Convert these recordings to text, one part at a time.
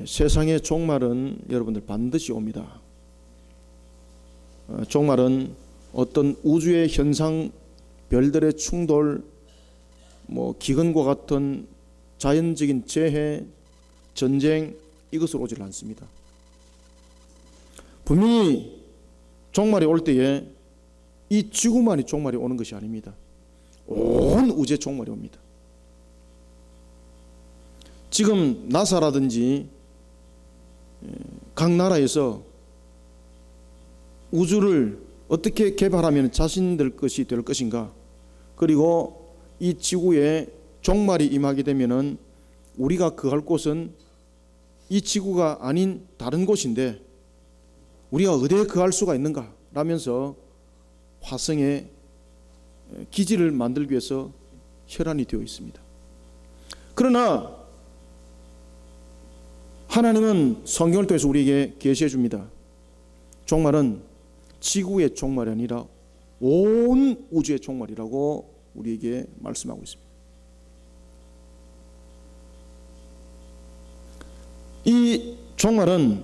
세상의 종말은 여러분들 반드시 옵니다. 종말은 어떤 우주의 현상, 별들의 충돌, 기근과 같은 자연적인 재해, 전쟁, 이것으로 오질 않습니다. 분명히 종말이 올 때에 이 지구만이 종말이 오는 것이 아닙니다. 온 우주의 종말이 옵니다. 지금 나사라든지 각 나라에서 우주를 어떻게 개발하면 자신들 것이 될 것인가, 그리고 이 지구에 종말이 임하게 되면은 우리가 거할 곳은 이 지구가 아닌 다른 곳인데 우리가 어디에 거할 수가 있는가 라면서 화성에 기지를 만들기 위해서 혈안이 되어 있습니다. 그러나 하나님은 성경을 통해서 우리에게 계시해 줍니다. 종말은 지구의 종말이 아니라 온 우주의 종말이라고 우리에게 말씀하고 있습니다. 이 종말은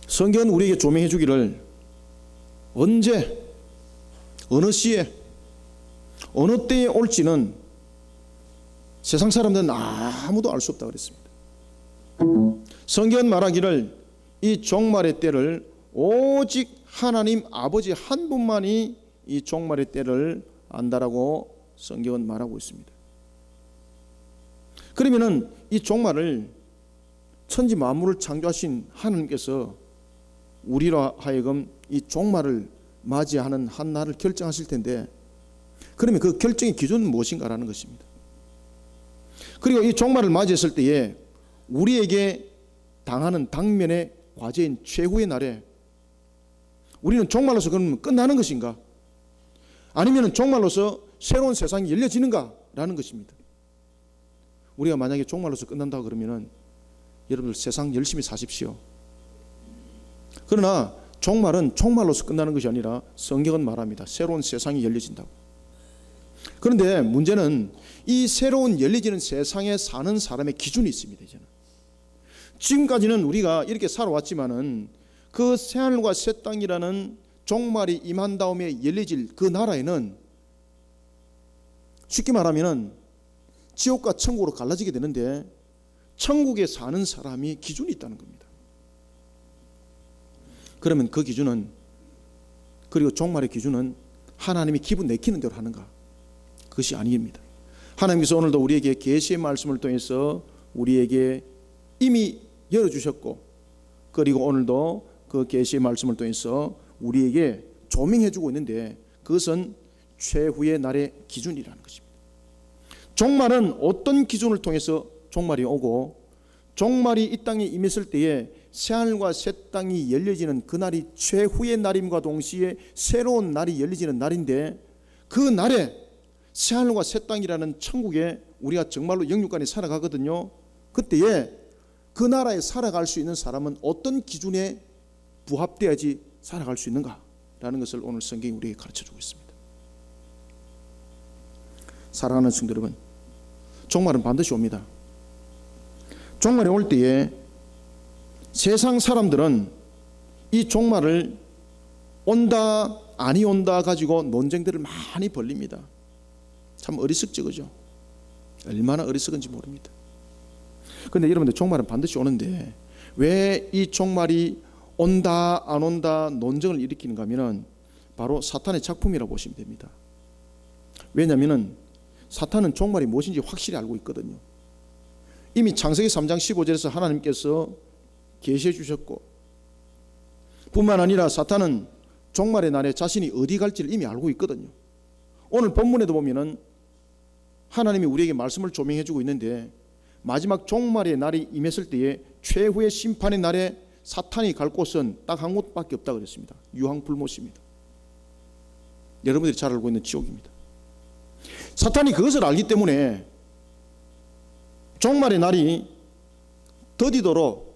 성경은 우리에게 조명해 주기를 언제, 어느 시에, 어느 때에 올지는 세상 사람들은 아무도 알 수 없다고 그랬습니다. 성경은 말하기를 이 종말의 때를 오직 하나님 아버지 한 분만이 이 종말의 때를 안다라고 성경은 말하고 있습니다. 그러면은 이 종말을 천지 만물을 창조하신 하나님께서 우리로 하여금 이 종말을 맞이하는 한 날을 결정하실 텐데, 그러면 그 결정의 기준은 무엇인가라는 것입니다. 그리고 이 종말을 맞이했을 때에 우리에게 당하는 당면의 과제인 최후의 날에 우리는 종말로서 그러면 끝나는 것인가, 아니면 종말로서 새로운 세상이 열려지는가 라는 것입니다. 우리가 만약에 종말로서 끝난다고 그러면은 여러분들 세상 열심히 사십시오. 그러나 종말은 종말로서 끝나는 것이 아니라 성경은 말합니다. 새로운 세상이 열려진다고. 그런데 문제는 이 새로운 열려지는 세상에 사는 사람의 기준이 있습니다. 이제는 지금까지는 우리가 이렇게 살아왔지만은 그 새하늘과 새 땅이라는 종말이 임한 다음에 열려질 그 나라에는 쉽게 말하면은 지옥과 천국으로 갈라지게 되는데, 천국에 사는 사람이 기준이 있다는 겁니다. 그러면 그 기준은, 그리고 종말의 기준은 하나님이 기분 내키는 대로 하는가? 그것이 아닙니다. 하나님께서 오늘도 우리에게 계시의 말씀을 통해서 우리에게 이미 열어주셨고, 그리고 오늘도 그 계시의 말씀을 통해서 우리에게 조명해주고 있는데, 그것은 최후의 날의 기준이라는 것입니다. 종말은 어떤 기준을 통해서 종말이 오고, 종말이 이 땅에 임했을 때에 새하늘과 새 땅이 열려지는 그날이 최후의 날임과 동시에 새로운 날이 열려지는 날인데, 그 날에 새하늘과 새 땅이라는 천국에 우리가 정말로 영육간에 살아가거든요. 그때에 그 나라에 살아갈 수 있는 사람은 어떤 기준에 부합돼야지 살아갈 수 있는가라는 것을 오늘 성경이 우리에게 가르쳐주고 있습니다. 사랑하는 성도 여러분, 종말은 반드시 옵니다. 종말이 올 때에 세상 사람들은 이 종말을 온다 아니 온다 가지고 논쟁들을 많이 벌립니다. 참 어리석죠, 그죠? 얼마나 어리석은지 모릅니다. 그런데 여러분들, 종말은 반드시 오는데 왜 이 종말이 온다 안 온다 논쟁을 일으키는가 하면 바로 사탄의 작품이라고 보시면 됩니다. 왜냐하면 사탄은 종말이 무엇인지 확실히 알고 있거든요. 이미 창세기 3장 15절에서 하나님께서 계시해 주셨고, 뿐만 아니라 사탄은 종말의 날에 자신이 어디 갈지를 이미 알고 있거든요. 오늘 본문에도 보면은 하나님이 우리에게 말씀을 조명해 주고 있는데, 마지막 종말의 날이 임했을 때에 최후의 심판의 날에 사탄이 갈 곳은 딱 한 곳밖에 없다 그랬습니다. 유황불못입니다. 여러분들이 잘 알고 있는 지옥입니다. 사탄이 그것을 알기 때문에 종말의 날이 더디도록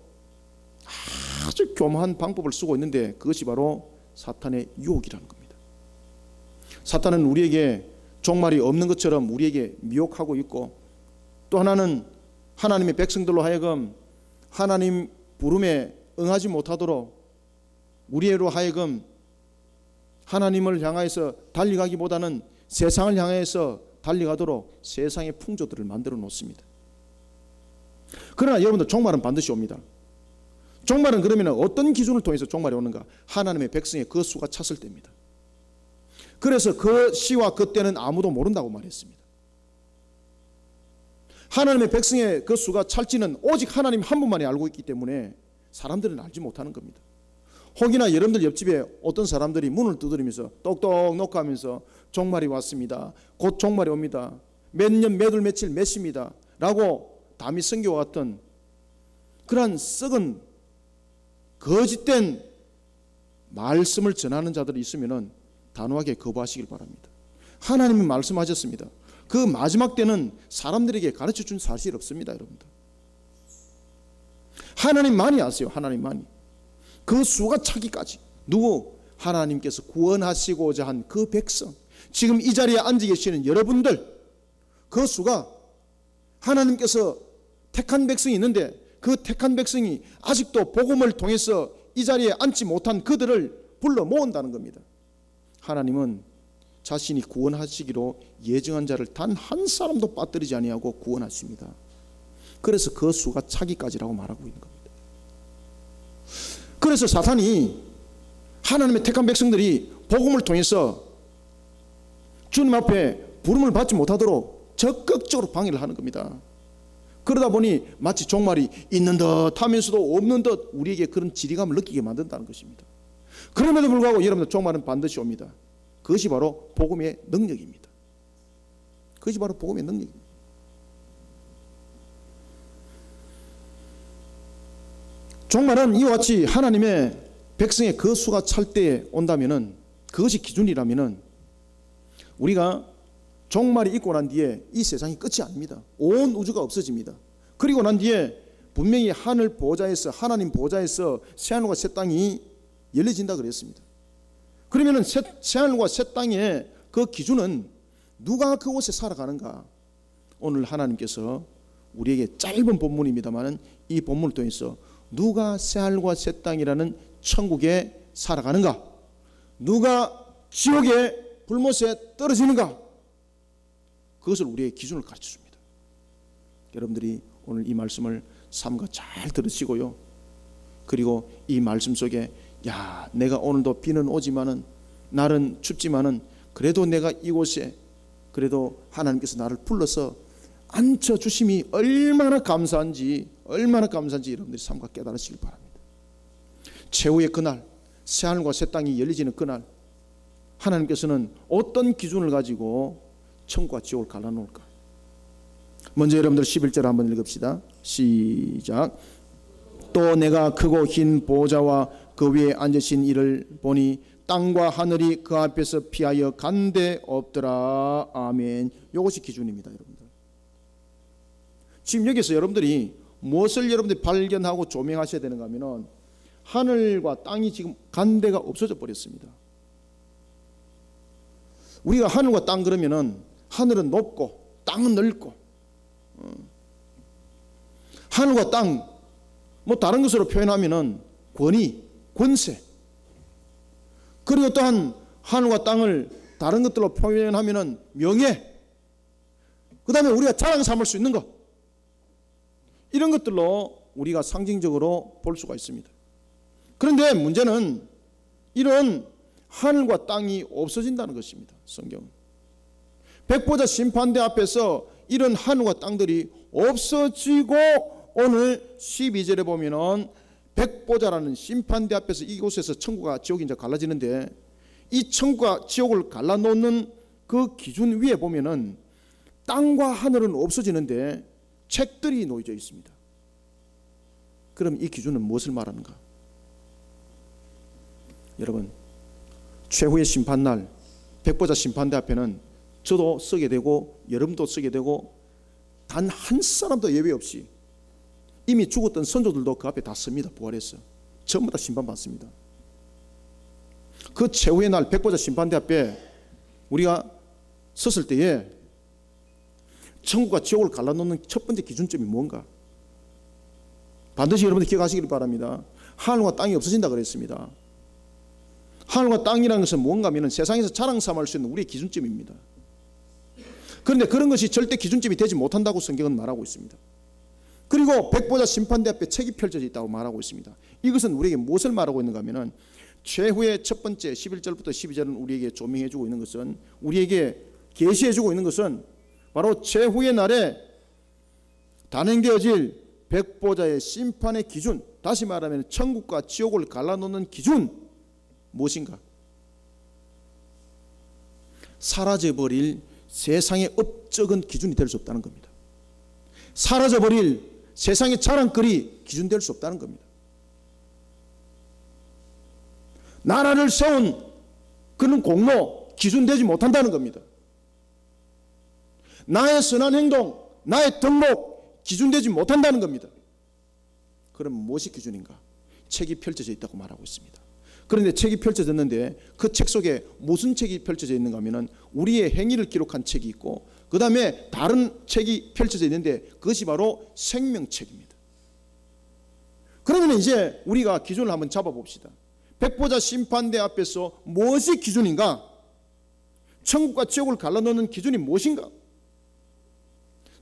아주 교묘한 방법을 쓰고 있는데, 그것이 바로 사탄의 유혹이라는 겁니다. 사탄은 우리에게 종말이 없는 것처럼 우리에게 미혹하고 있고, 또 하나는 하나님의 백성들로 하여금 하나님 부름에 응하지 못하도록 우리로 하여금 하나님을 향하여서 달려가기보다는 세상을 향해서 달려가도록 세상의 풍조들을 만들어 놓습니다. 그러나 여러분들 종말은 반드시 옵니다. 종말은 그러면 어떤 기준을 통해서 종말이 오는가? 하나님의 백성의 그 수가 찼을 때입니다. 그래서 그 시와 그 때는 아무도 모른다고 말했습니다. 하나님의 백성의 그 수가 찰지는 오직 하나님 한 분만이 알고 있기 때문에 사람들은 알지 못하는 겁니다. 혹이나 여러분들 옆집에 어떤 사람들이 문을 두드리면서 똑똑 녹화하면서 종말이 왔습니다. 곧 종말이 옵니다. 몇 년, 몇 월, 며칠, 몇 시입니다. 라고 다윗 선교와 같은 그러한 썩은 거짓된 말씀을 전하는 자들이 있으면 단호하게 거부하시길 바랍니다. 하나님이 말씀하셨습니다. 그 마지막 때는 사람들에게 가르쳐준 사실 없습니다. 여러분들 하나님만이 아세요. 하나님만이. 그 수가 차기까지 누구? 하나님께서 구원하시고자 한 그 백성, 지금 이 자리에 앉아 계시는 여러분들, 그 수가 하나님께서 택한 백성이 있는데 그 택한 백성이 아직도 복음을 통해서 이 자리에 앉지 못한 그들을 불러 모은다는 겁니다. 하나님은 자신이 구원하시기로 예정한 자를 단 한 사람도 빠뜨리지 아니하고 구원하십니다. 그래서 그 수가 차기까지라고 말하고 있는 겁니다. 그래서 사탄이 하나님의 택한 백성들이 복음을 통해서 주님 앞에 부름을 받지 못하도록 적극적으로 방해를 하는 겁니다. 그러다 보니 마치 종말이 있는 듯 하면서도 없는 듯 우리에게 그런 지리감을 느끼게 만든다는 것입니다. 그럼에도 불구하고 여러분들 종말은 반드시 옵니다. 그것이 바로 복음의 능력입니다. 그것이 바로 복음의 능력입니다. 종말은 이와 같이 하나님의 백성의 그 수가 찰 때에 온다면은, 그것이 기준이라면은 우리가 종말이 있고 난 뒤에 이 세상이 끝이 아닙니다. 온 우주가 없어집니다. 그리고 난 뒤에 분명히 하늘 보좌에서, 하나님 보좌에서 새하늘과 새 땅이 열려진다 그랬습니다. 그러면은 새하늘과 새 땅의 그 기준은 누가 그곳에 살아가는가? 오늘 하나님께서 우리에게 짧은 본문입니다만 이 본문을 통해서 누가 새하늘과 새 땅이라는 천국에 살아가는가? 누가 지옥의 불못에 떨어지는가? 그것을 우리의 기준을 가르쳐줍니다. 여러분들이 오늘 이 말씀을 삼가 잘 들으시고요. 그리고 이 말씀 속에 야, 내가 오늘도 비는 오지만은 날은 춥지만은 그래도 내가 이곳에 그래도 하나님께서 나를 불러서 앉혀주심이 얼마나 감사한지 여러분들이 삼가 깨달으시길 바랍니다. 최후의 그날, 새하늘과 새 땅이 열리지는 그날, 하나님께서는 어떤 기준을 가지고 천국과 지옥을 갈라놓을까? 먼저 여러분들 11절 한번 읽읍시다. 시작. 또 내가 크고 흰 보좌와 그 위에 앉으신 이를 보니 땅과 하늘이 그 앞에서 피하여 간데 없더라. 아멘. 이것이 기준입니다. 여러분들 지금 여기서 여러분들이 무엇을 여러분들이 발견하고 조명하셔야 되는가 하면 하늘과 땅이 지금 간데가 없어져 버렸습니다. 우리가 하늘과 땅 그러면은 하늘은 높고 땅은 넓고, 하늘과 땅 뭐 다른 것으로 표현하면은 권위, 권세, 그리고 또한 하늘과 땅을 다른 것들로 표현하면은 명예, 그 다음에 우리가 자랑 삼을 수 있는 것, 이런 것들로 우리가 상징적으로 볼 수가 있습니다. 그런데 문제는 이런 하늘과 땅이 없어진다는 것입니다. 성경은 백보자 심판대 앞에서 이런 하늘과 땅들이 없어지고 오늘 12절에 보면은 백보자라는 심판대 앞에서 이곳에서 천국과 지옥이 이제 갈라지는데, 이 천국과 지옥을 갈라놓는 그 기준 위에 보면은 땅과 하늘은 없어지는데 책들이 놓여져 있습니다. 그럼 이 기준은 무엇을 말하는가? 여러분, 최후의 심판날 백보자 심판대 앞에는 저도 서게 되고 여러분도 서게 되고 단 한 사람도 예외 없이 이미 죽었던 선조들도 그 앞에 다 섭니다. 부활해서 전부 다 심판받습니다. 그 최후의 날 백보자 심판대 앞에 우리가 섰을 때에 천국과 지옥을 갈라놓는 첫 번째 기준점이 뭔가? 반드시 여러분들 기억하시길 바랍니다. 하늘과 땅이 없어진다 그랬습니다. 하늘과 땅이라는 것은 뭔가 하면 세상에서 자랑 삼을 수 있는 우리의 기준점입니다. 그런데 그런 것이 절대 기준점이 되지 못한다고 성경은 말하고 있습니다. 그리고 백보자 심판대 앞에 책이 펼쳐져 있다고 말하고 있습니다. 이것은 우리에게 무엇을 말하고 있는가 하면 최후의 첫 번째 11절부터 12절은 우리에게 조명해 주고 있는 것은, 우리에게 계시해 주고 있는 것은 바로 최후의 날에 단행되어질 백보자의 심판의 기준, 다시 말하면 천국과 지옥을 갈라놓는 기준 무엇인가? 사라져버릴 세상의 업적은 기준이 될 수 없다는 겁니다. 사라져버릴 세상의 자랑거리 기준 될 수 없다는 겁니다. 나라를 세운 그런 공로 기준 되지 못한다는 겁니다. 나의 선한 행동, 나의 덕목 기준 되지 못한다는 겁니다. 그럼 무엇이 기준인가? 책이 펼쳐져 있다고 말하고 있습니다. 그런데 책이 펼쳐졌는데 그 책 속에 무슨 책이 펼쳐져 있는가 하면 우리의 행위를 기록한 책이 있고, 그 다음에 다른 책이 펼쳐져 있는데 그것이 바로 생명책입니다. 그러면 이제 우리가 기준을 한번 잡아봅시다. 백보자 심판대 앞에서 무엇이 기준인가? 천국과 지옥을 갈라놓는 기준이 무엇인가?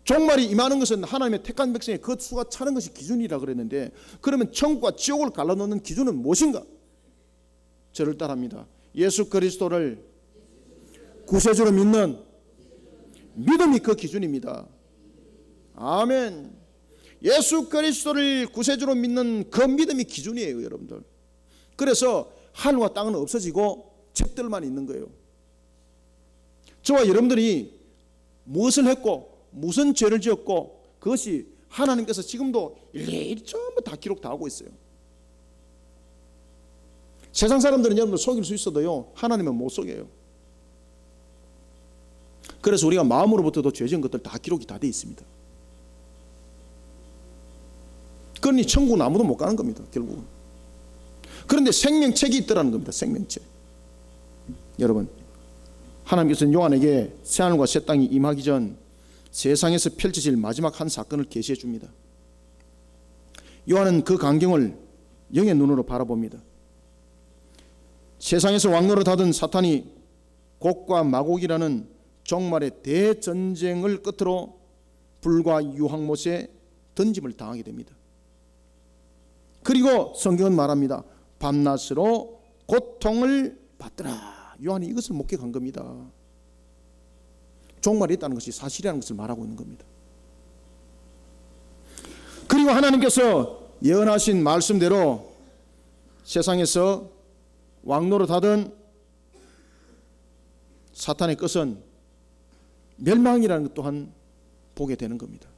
종말이 임하는 것은 하나님의 택한 백성의 그 수가 차는 것이 기준이라 그랬는데, 그러면 천국과 지옥을 갈라놓는 기준은 무엇인가? 저를 따라합니다. 예수 그리스도를 구세주로 믿는 믿음이 그 기준입니다. 아멘. 예수 그리스도를 구세주로 믿는 그 믿음이 기준이에요, 여러분들. 그래서 하늘과 땅은 없어지고 책들만 있는 거예요. 저와 여러분들이 무엇을 했고 무슨 죄를 지었고 그것이 하나님께서 지금도 일일이 전부 다 기록 다 하고 있어요. 세상 사람들은 여러분들 속일 수 있어도요, 하나님은 못 속여요. 그래서 우리가 마음으로부터도 죄 지은 것들 다 기록이 다 돼 있습니다. 그러니 천국은 아무도 못 가는 겁니다, 결국은. 그런데 생명책이 있더라는 겁니다. 생명책. 여러분, 하나님께서는 요한에게 새하늘과 새 땅이 임하기 전 세상에서 펼쳐질 마지막 한 사건을 계시해 줍니다. 요한은 그 광경을 영의 눈으로 바라봅니다. 세상에서 왕노릇하던 사탄이 곡과 마곡이라는 종말의 대전쟁을 끝으로 불과 유황못에 던짐을 당하게 됩니다. 그리고 성경은 말합니다. 밤낮으로 고통을 받더라. 요한이 이것을 목격한 겁니다. 종말이 있다는 것이 사실이라는 것을 말하고 있는 겁니다. 그리고 하나님께서 예언하신 말씀대로 세상에서 왕노릇하던 사탄의 끝은 멸망이라는 것 또한 보게 되는 겁니다.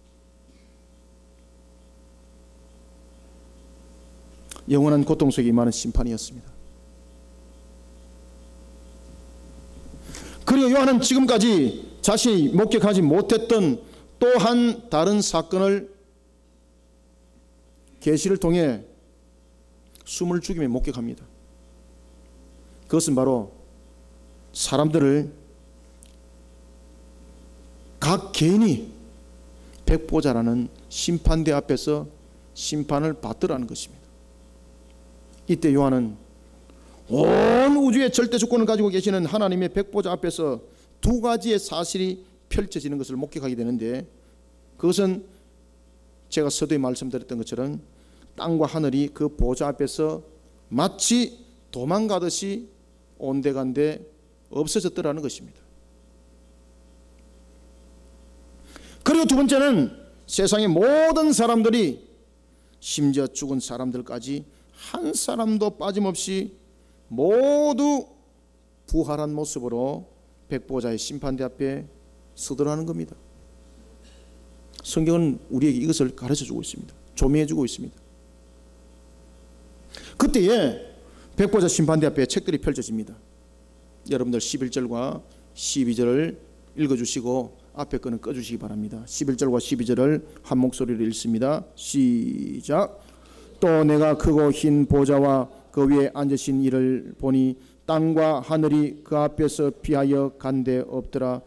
영원한 고통 속에 임하는 심판이었습니다. 그리고 요한은 지금까지 자신이 목격하지 못했던 또한 다른 사건을 계시를 통해 숨을 죽이며 목격합니다. 그것은 바로 사람들을 각 개인이 백보자라는 심판대 앞에서 심판을 받더라는 것입니다. 이때 요한은 온 우주의 절대 주권을 가지고 계시는 하나님의 백보자 앞에서 두 가지의 사실이 펼쳐지는 것을 목격하게 되는데, 그것은 제가 서두에 말씀드렸던 것처럼 땅과 하늘이 그 보좌 앞에서 마치 도망가듯이 온데간데 없어졌더라는 것입니다. 그리고 두 번째는 세상의 모든 사람들이, 심지어 죽은 사람들까지 한 사람도 빠짐없이 모두 부활한 모습으로 백보자의 심판대 앞에 서더라는 겁니다. 성경은 우리에게 이것을 가르쳐주고 있습니다. 조명해주고 있습니다. 그때에 백보자 심판대 앞에 책들이 펼쳐집니다. 여러분들 11절과 12절을 읽어주시고 앞에 거는 꺼주시기 바랍니다. 11절과 12절을 한 목소리로 읽습니다. 시작. 또 내가 크고 흰 보좌와 그 위에 앉으신 이를 보니 땅과 하늘이 그 앞에서 피하여 간데 없더라.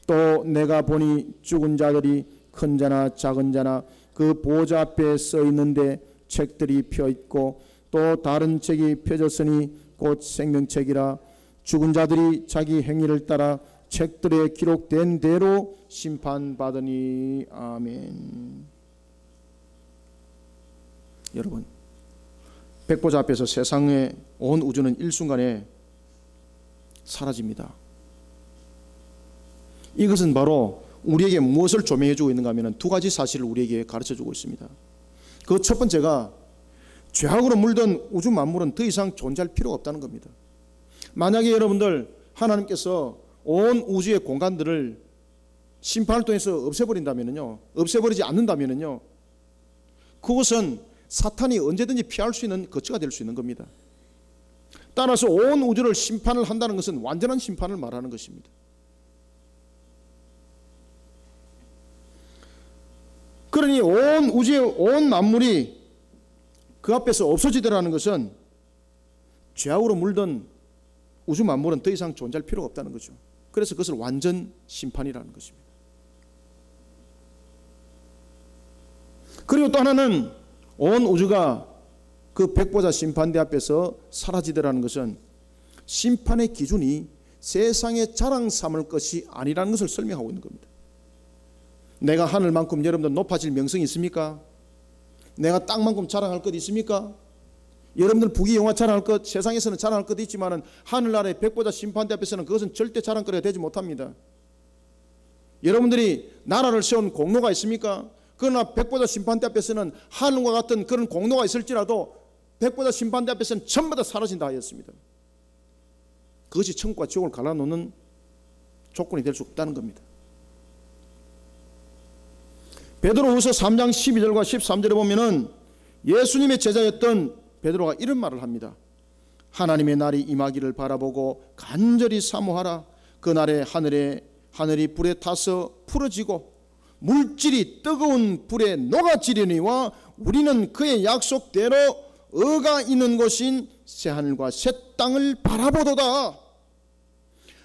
또 내가 보니 죽은 자들이 큰 자나 작은 자나 그 보좌 앞에 서 있는데 책들이 펴 있고 또 다른 책이 펴졌으니 곧 생명책이라. 죽은 자들이 자기 행위를 따라 책들에 기록된 대로 심판받으니. 아멘. 여러분, 백보자 앞에서 세상의 온 우주는 일순간에 사라집니다. 이것은 바로 우리에게 무엇을 조명해주고 있는가 하면 두 가지 사실을 우리에게 가르쳐주고 있습니다. 그 첫 번째가 죄악으로 물든 우주 만물은 더 이상 존재할 필요가 없다는 겁니다. 만약에 여러분들 하나님께서 온 우주의 공간들을 심판을 통해서 없애버린다면요, 없애버리지 않는다면요, 그것은 사탄이 언제든지 피할 수 있는 거처가 될 수 있는 겁니다. 따라서 온 우주를 심판을 한다는 것은 완전한 심판을 말하는 것입니다. 그러니 온 우주의 온 만물이 그 앞에서 없어지더라는 것은 죄악으로 물든 우주 만물은 더 이상 존재할 필요가 없다는 거죠. 그래서 그것을 완전 심판이라는 것입니다. 그리고 또 하나는 온 우주가 그 백보자 심판대 앞에서 사라지더라는 것은 심판의 기준이 세상의 자랑 삼을 것이 아니라는 것을 설명하고 있는 겁니다. 내가 하늘만큼 여러분들 높아질 명성이 있습니까? 내가 땅만큼 자랑할 것 있습니까? 여러분들 부귀영화 자랑할 것, 세상에서는 자랑할 것도 있지만 하늘나라의 백보자 심판대 앞에서는 그것은 절대 자랑거리가 되지 못합니다. 여러분들이 나라를 세운 공로가 있습니까? 그러나 백보자 심판대 앞에서는 하늘과 같은 그런 공로가 있을지라도 백보자 심판대 앞에서는 전부 다 사라진다 하였습니다. 그것이 천국과 지옥을 갈라놓는 조건이 될 수 없다는 겁니다. 베드로후서 3장 12절과 13절에 보면은 예수님의 제자였던 베드로가 이런 말을 합니다. 하나님의 날이 임하기를 바라보고 간절히 사모하라. 그날에 하늘이 불에 타서 풀어지고 물질이 뜨거운 불에 녹아지려니와 우리는 그의 약속대로 의가 있는 곳인 새하늘과 새 땅을 바라보도다.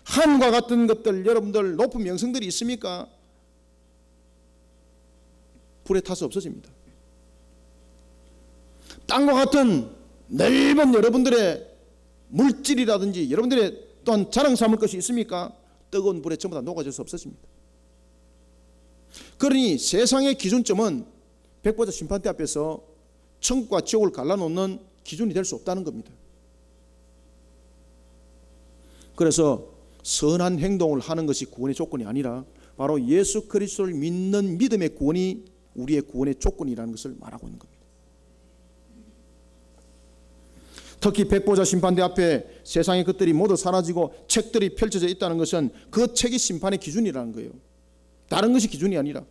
하늘과 같은 것들, 여러분들 높은 명성들이 있습니까? 불에 타서 없어집니다. 땅과 같은 넓은 여러분들의 물질이라든지 여러분들의 또한 자랑 삼을 것이 있습니까? 뜨거운 불에 전부 다 녹아져서 없어집니다. 그러니 세상의 기준점은 백보자 심판대 앞에서 천국과 지옥을 갈라놓는 기준이 될 수 없다는 겁니다. 그래서 선한 행동을 하는 것이 구원의 조건이 아니라 바로 예수 그리스도를 믿는 믿음의 구원이 우리의 구원의 조건이라는 것을 말하고 있는 겁니다. 특히 백보자 심판대 앞에 세상의 것들이 모두 사라지고 책들이 펼쳐져 있다는 것은 그 책이 심판의 기준이라는 거예요. 다른 것이 기준이 아니라,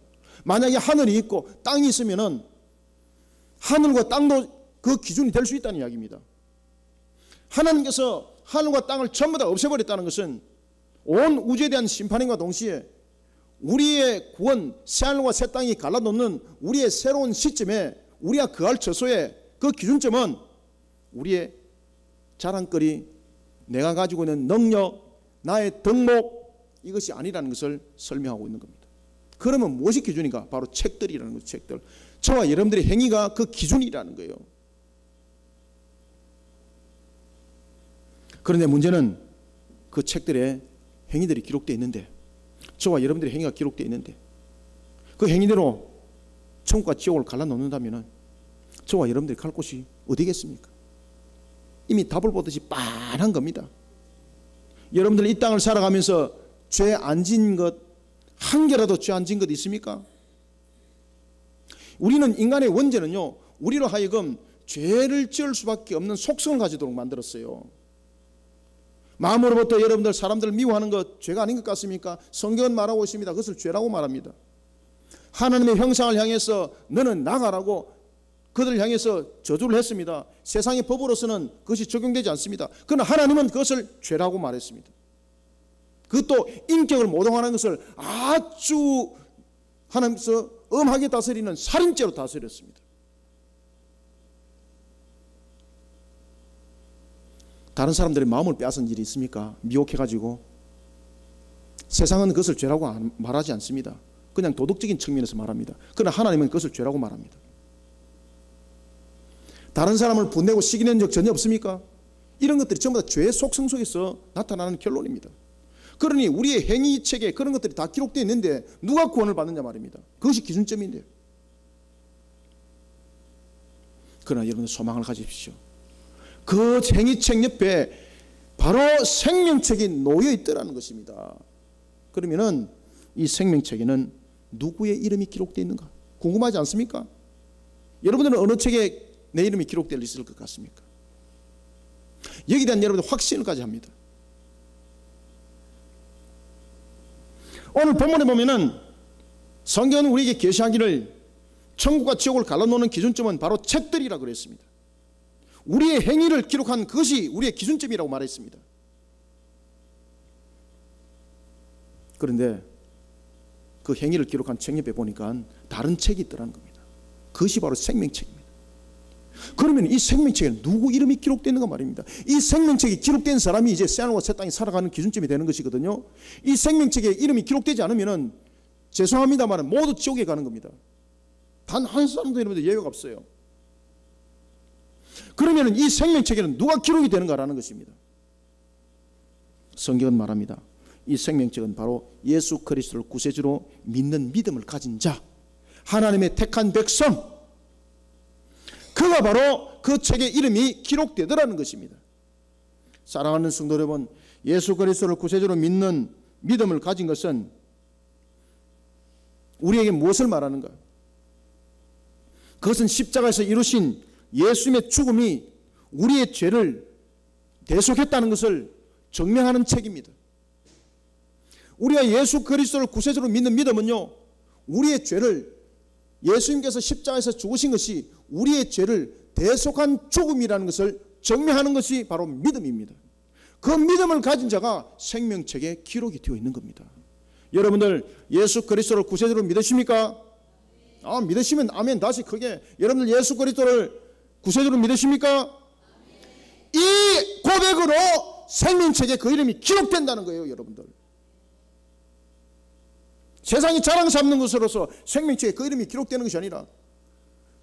만약에 하늘이 있고 땅이 있으면은 하늘과 땅도 그 기준이 될 수 있다는 이야기입니다. 하나님께서 하늘과 땅을 전부 다 없애버렸다는 것은 온 우주에 대한 심판과 동시에 우리의 구원, 새하늘과 새 땅이 갈라놓는 우리의 새로운 시점에 우리가 거할 처소에 그 기준점은 우리의 자랑거리, 내가 가지고 있는 능력, 나의 덕목, 이것이 아니라는 것을 설명하고 있는 겁니다. 그러면 무엇이 기준인가? 바로 책들이라는 거죠. 책들. 저와 여러분들의 행위가 그 기준이라는 거예요. 그런데 문제는 그 책들에 행위들이 기록되어 있는데, 저와 여러분들의 행위가 기록되어 있는데 그 행위대로 천국과 지옥을 갈라놓는다면 저와 여러분들이 갈 곳이 어디겠습니까? 이미 답을 보듯이 빤한 겁니다. 여러분들 이 땅을 살아가면서 죄 안 진 것, 한 개라도 죄 안 진 것 있습니까? 우리는 인간의 원죄는요, 우리로 하여금 죄를 지을 수밖에 없는 속성을 가지도록 만들었어요. 마음으로부터 여러분들 사람들을 미워하는 것 죄가 아닌 것 같습니까? 성경은 말하고 있습니다. 그것을 죄라고 말합니다. 하나님의 형상을 향해서 너는 나가라고 그들을 향해서 저주를 했습니다. 세상의 법으로서는 그것이 적용되지 않습니다. 그러나 하나님은 그것을 죄라고 말했습니다. 그것도 인격을 모독하는 것을 아주 하나님께서 엄하게 다스리는 살인죄로 다스렸습니다. 다른 사람들의 마음을 빼앗은 일이 있습니까? 미혹해가지고. 세상은 그것을 죄라고 말하지 않습니다. 그냥 도덕적인 측면에서 말합니다. 그러나 하나님은 그것을 죄라고 말합니다. 다른 사람을 분내고 시기낸 적 전혀 없습니까? 이런 것들이 전부 다 죄의 속성 속에서 나타나는 결론입니다. 그러니 우리의 행위 책에 그런 것들이 다 기록되어 있는데 누가 구원을 받느냐 말입니다. 그것이 기준점인데요. 그러나 여러분들 소망을 가지십시오. 그 행위책 옆에 바로 생명책이 놓여 있더라는 것입니다. 그러면은 이 생명책에는 누구의 이름이 기록되어 있는가? 궁금하지 않습니까? 여러분들은 어느 책에 내 이름이 기록되어 있을 것 같습니까? 여기에 대한 여러분들 확신을까지 합니다. 오늘 본문에 보면은 성경은 우리에게 계시하기를 천국과 지옥을 갈라놓는 기준점은 바로 책들이라고 그랬습니다. 우리의 행위를 기록한 그것이 우리의 기준점이라고 말했습니다. 그런데 그 행위를 기록한 책 옆에 보니까 다른 책이 있더라는 겁니다. 그것이 바로 생명책입니다. 그러면 이 생명책에 누구 이름이 기록되는가 말입니다. 이 생명책이 기록된 사람이 이제 새하늘과 새 땅이 살아가는 기준점이 되는 것이거든요. 이 생명책에 이름이 기록되지 않으면 죄송합니다만 모두 지옥에 가는 겁니다. 단 한 사람도 여러분들 예외가 없어요. 그러면 이 생명책에는 누가 기록이 되는가라는 것입니다. 성경은 말합니다. 이 생명책은 바로 예수 그리스도를 구세주로 믿는 믿음을 가진 자, 하나님의 택한 백성, 그가 바로 그 책에 이름이 기록되더라는 것입니다. 사랑하는 성도 여러분, 예수 그리스도를 구세주로 믿는 믿음을 가진 것은 우리에게 무엇을 말하는가? 그것은 십자가에서 이루신 예수님의 죽음이 우리의 죄를 대속했다는 것을 증명하는 책입니다. 우리가 예수 그리스도를 구세주로 믿는 믿음은요, 우리의 죄를, 예수님께서 십자가에서 죽으신 것이 우리의 죄를 대속한 죽음이라는 것을 증명하는 것이 바로 믿음입니다. 그 믿음을 가진 자가 생명책에 기록이 되어 있는 겁니다. 여러분들 예수 그리스도를 구세주로 믿으십니까? 믿으시면 아멘 다시 크게. 여러분들 예수 그리스도를 구세주로 믿으십니까? 이 고백으로 생명책에 그 이름이 기록된다는 거예요. 여러분들 세상이 자랑 삼는 것으로서 생명책에 그 이름이 기록되는 것이 아니라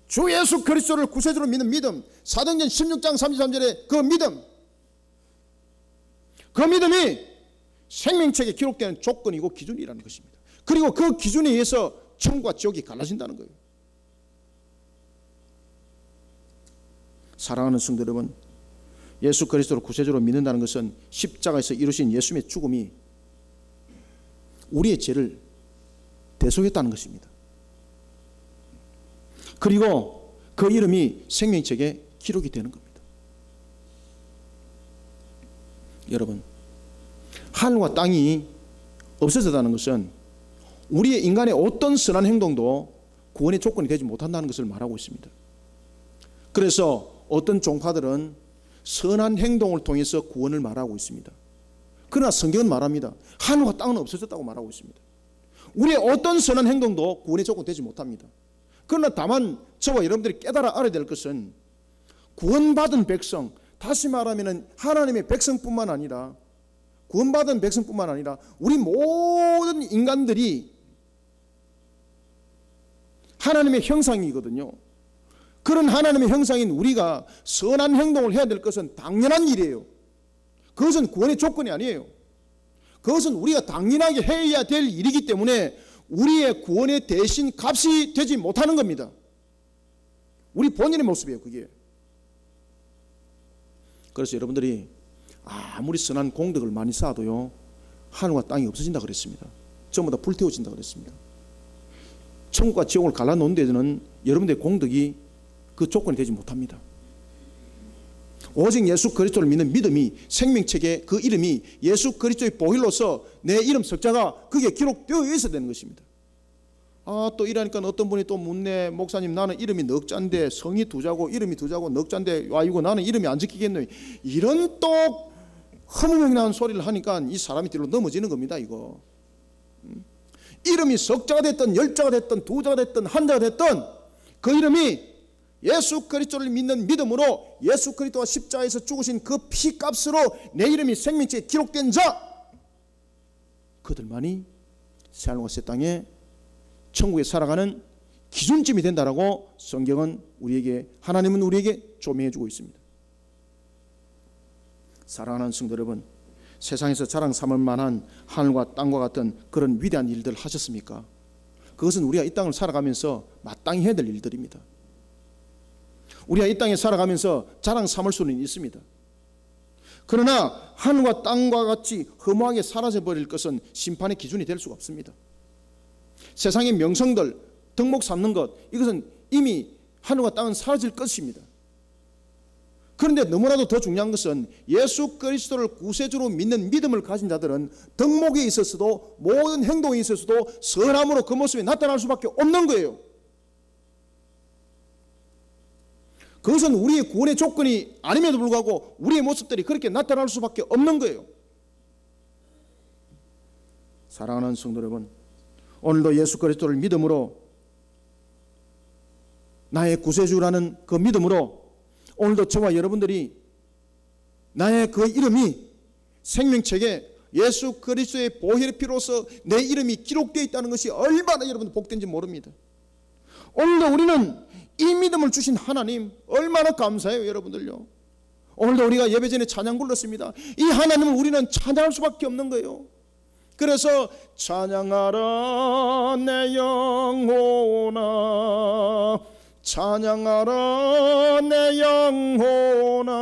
주 예수 그리스도를 구세주로 믿는 믿음, 사도행전 16장 33절의 그 믿음, 그 믿음이 생명책에 기록되는 조건이고 기준이라는 것입니다. 그리고 그 기준에 의해서 천국과 지옥이 갈라진다는 거예요. 사랑하는 성도 여러분, 예수 그리스도를 구세주로 믿는다는 것은 십자가에서 이루신 예수님의 죽음이 우리의 죄를 대속했다는 것입니다. 그리고 그 이름이 생명책에 기록이 되는 겁니다. 여러분, 하늘과 땅이 없어졌다는 것은 우리의 인간의 어떤 선한 행동도 구원의 조건이 되지 못한다는 것을 말하고 있습니다. 그래서 어떤 종파들은 선한 행동을 통해서 구원을 말하고 있습니다. 그러나 성경은 말합니다. 하늘과 땅은 없어졌다고 말하고 있습니다. 우리의 어떤 선한 행동도 구원의 조건이 되지 못합니다. 그러나 다만 저와 여러분들이 깨달아 알아야 될 것은 구원받은 백성, 다시 말하면 하나님의 백성뿐만 아니라 구원받은 백성뿐만 아니라 우리 모든 인간들이 하나님의 형상이거든요. 그런 하나님의 형상인 우리가 선한 행동을 해야 될 것은 당연한 일이에요. 그것은 구원의 조건이 아니에요. 그것은 우리가 당연하게 해야 될 일이기 때문에 우리의 구원의 대신 값이 되지 못하는 겁니다. 우리 본인의 모습이에요, 그게. 그래서 여러분들이 아무리 선한 공덕을 많이 쌓아도요, 하늘과 땅이 없어진다 그랬습니다. 전부 다 불태워진다 그랬습니다. 천국과 지옥을 갈라놓은 데는 여러분들의 공덕이 그 조건이 되지 못합니다. 오직 예수 그리스도를 믿는 믿음이, 생명책에 그 이름이 예수 그리스도의 보혈로서 내 이름 석자가 그게 기록되어 있어야 되는 것입니다. 또 이러니까 어떤 분이 또 묻네. 목사님, 나는 이름이 넉자인데 성이 두자고 이름이 두자고 넉자인데 이거 나는 이름이 안 지키겠노. 이런 또 허무맹랑한 소리를 하니까 이 사람이 뒤로 넘어지는 겁니다. 이거 이름이 석자가 됐든 열자가 됐든 두자가 됐든 한자가 됐든 그 이름이 예수 그리스도를 믿는 믿음으로 예수 그리스도가 십자가에서 죽으신 그 피값으로 내 이름이 생명책에 기록된 자, 그들만이 새하늘과 새 땅에 천국에 살아가는 기준점이 된다라고 성경은 우리에게, 하나님은 우리에게 조명해 주고 있습니다. 사랑하는 성도 여러분, 세상에서 자랑 삼을 만한 하늘과 땅과 같은 그런 위대한 일들 하셨습니까? 그것은 우리가 이 땅을 살아가면서 마땅히 해야 될 일들입니다. 우리가 이 땅에 살아가면서 자랑 삼을 수는 있습니다. 그러나 하늘과 땅과 같이 허무하게 사라져버릴 것은 심판의 기준이 될 수가 없습니다. 세상의 명성들, 덕목 삼는 것, 이것은 이미 하늘과 땅은 사라질 것입니다. 그런데 너무나도 더 중요한 것은 예수 그리스도를 구세주로 믿는 믿음을 가진 자들은 덕목에 있어서도 모든 행동에 있어서도 선함으로 그 모습이 나타날 수밖에 없는 거예요. 그것은 우리의 구원의 조건이 아님에도 불구하고 우리의 모습들이 그렇게 나타날 수밖에 없는 거예요. 사랑하는 성도 여러분, 오늘도 예수 그리스도를 믿음으로, 나의 구세주라는 그 믿음으로 오늘도 저와 여러분들이 나의 그 이름이 생명책에 예수 그리스도의 보혈의 피로서 내 이름이 기록되어 있다는 것이 얼마나 여러분 복된지 모릅니다. 오늘도 우리는 이 믿음을 주신 하나님 얼마나 감사해요, 여러분들요. 오늘도 우리가 예배 전에 찬양 불렀습니다. 이 하나님을 우리는 찬양할 수밖에 없는 거예요. 그래서 찬양하라 내 영혼아, 찬양하라 내 영혼아,